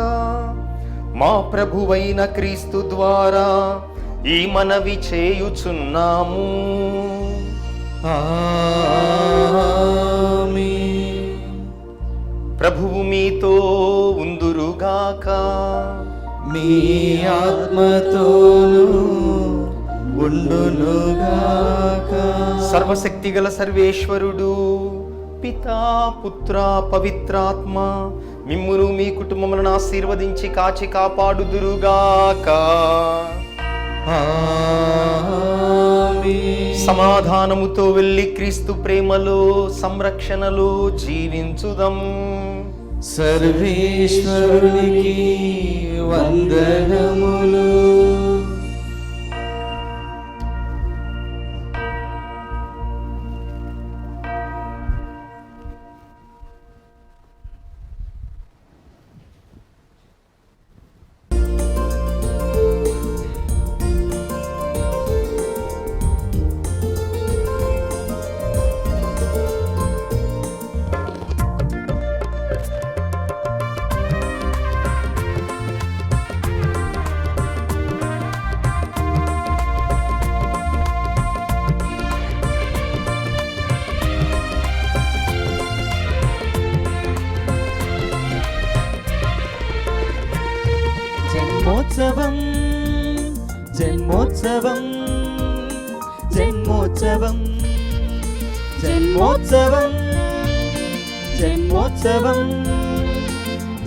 మా ప్రభువైన క్రీస్తు ద్వారా ఈ మనవి చేయుచున్నాము. ఆమేన్. ప్రభువు మీతో ఉందురుగాక. మీ ఆత్మతోను ఉండునుగాక. సర్వశక్తిగల సర్వేశ్వరుడు పితా పుత్ర పవిత్రాత్మ మిమ్మును మీ కుటుంబములను ఆశీర్వదించి కాచి కాపాడుదురుగాక. ఆమేన్. సమాధానముతో వెళ్ళి క్రీస్తు ప్రేమలో సంరక్షణలో జీవించుదము. సర్వేశ్వరునికి వందనములు. జన్మోత్సవం జన్మోత్సవం జన్మోత్సవం జన్మోత్సవం జన్మోత్సవం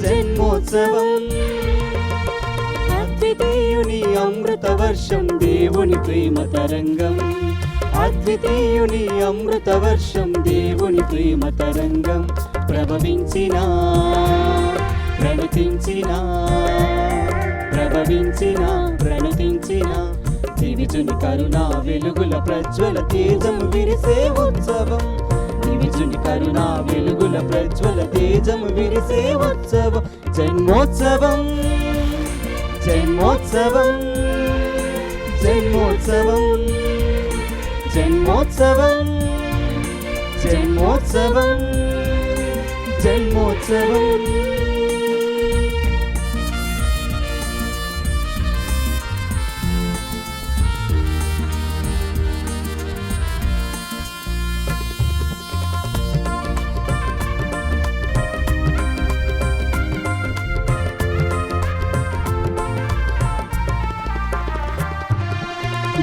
జన్మోత్సవం అద్వితీయుని అమృత వర్షం దేవుని ప్రేమ తరంగం. అద్వితీయుని అమృత వర్షం దేవుని ప్రేమ తరంగం. ప్రభవించిన ప్రణతించిన ప్రభవించిన ప్రణతించిన దివిజుని కరుణా వెలుగుల ప్రజ్వల తేజము విరిసే ఉత్సవం. దివిజుని కరుణా వెలుగుల ప్రజ్వల తేజము విరిసే ఉత్సవం. జన్మోత్సవం జన్మోత్సవం జన్మోత్సవం జన్మోత్సవం జన్మోత్సవం జన్మోత్సవం.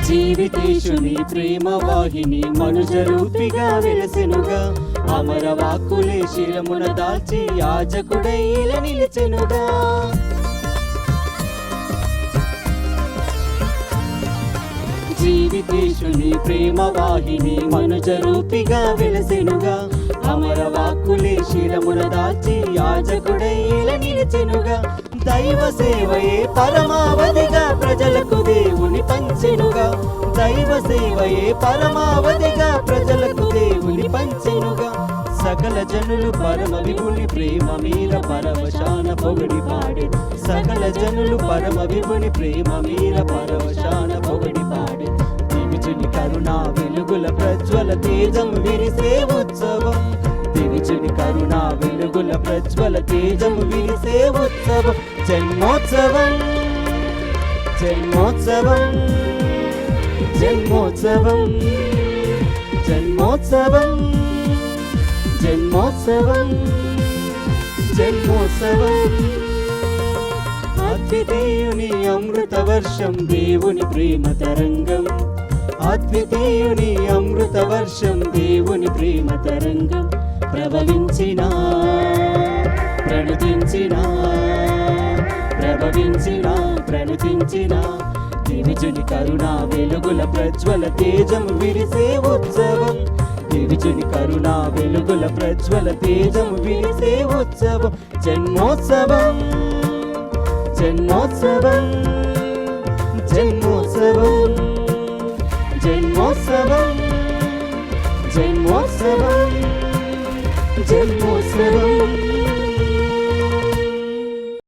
జీవితేశుని ప్రేమ వాహిని మనుజ రూపిగా వెలసెనుగా. అమర వాక్కులే శిరమున దాల్చి యాజకుడై ఇలా నిలిచెనుగా. జీవితేశుని ప్రేమ వాహిని మనుజ రూపిగా వెలసెనుగా. అమర వాక్కులే శిరమున దాల్చి యాజకుడై ఇలా నిలిచెనుగా. దైవ సేవయే పరమావధిగా ప్రజలకు దేవుని పంచెనుగా. దైవ సేవయే పరమావధిగా ప్రజలకు దేవుని పంచెనుగా. సకల జనులు పరమ విభుని ప్రేమ మీర పరవశాన పొగడి పాడే. సకల జనులు పరమ విభుని ప్రేమ మీర పరవశాన పొగడి పాడే. దివిజుని కరుణా వెలుగుల ప్రజ్వల తేజం విరిసే ఉత్సవం. దివిజుని కరుణా వెలుగుల ప్రజ్వల తేజం విరిసే ఉత్సవం. జన్మోత్సవం జన్మోత్సవం జన్మోత్సవం జన్మోత్సవం జన్మోత్సవం జన్మోత్సవం. అద్వితీయుని అమృత వర్షం దేవుని ప్రేమ తరంగం. అద్వితీయుని అమృత వర్షం దేవుని ప్రేమ తరంగం. ప్రభవించిన ప్రణతించిన ప్రభవించిన ప్రణతించిన దివిజుని కరుణా వెలుగుల ప్రజ్వల తేజం విరిసే ఉత్సవం. వివిచుని కరుణ వెలుగుల ప్రజ్వల తేజము విరిసే ఉత్సవం జన్మోత్సవం జన్మోత్సవం జన్మోత్సవం జన్మోత్సవం జన్మోత్సవం జన్మోత్సవం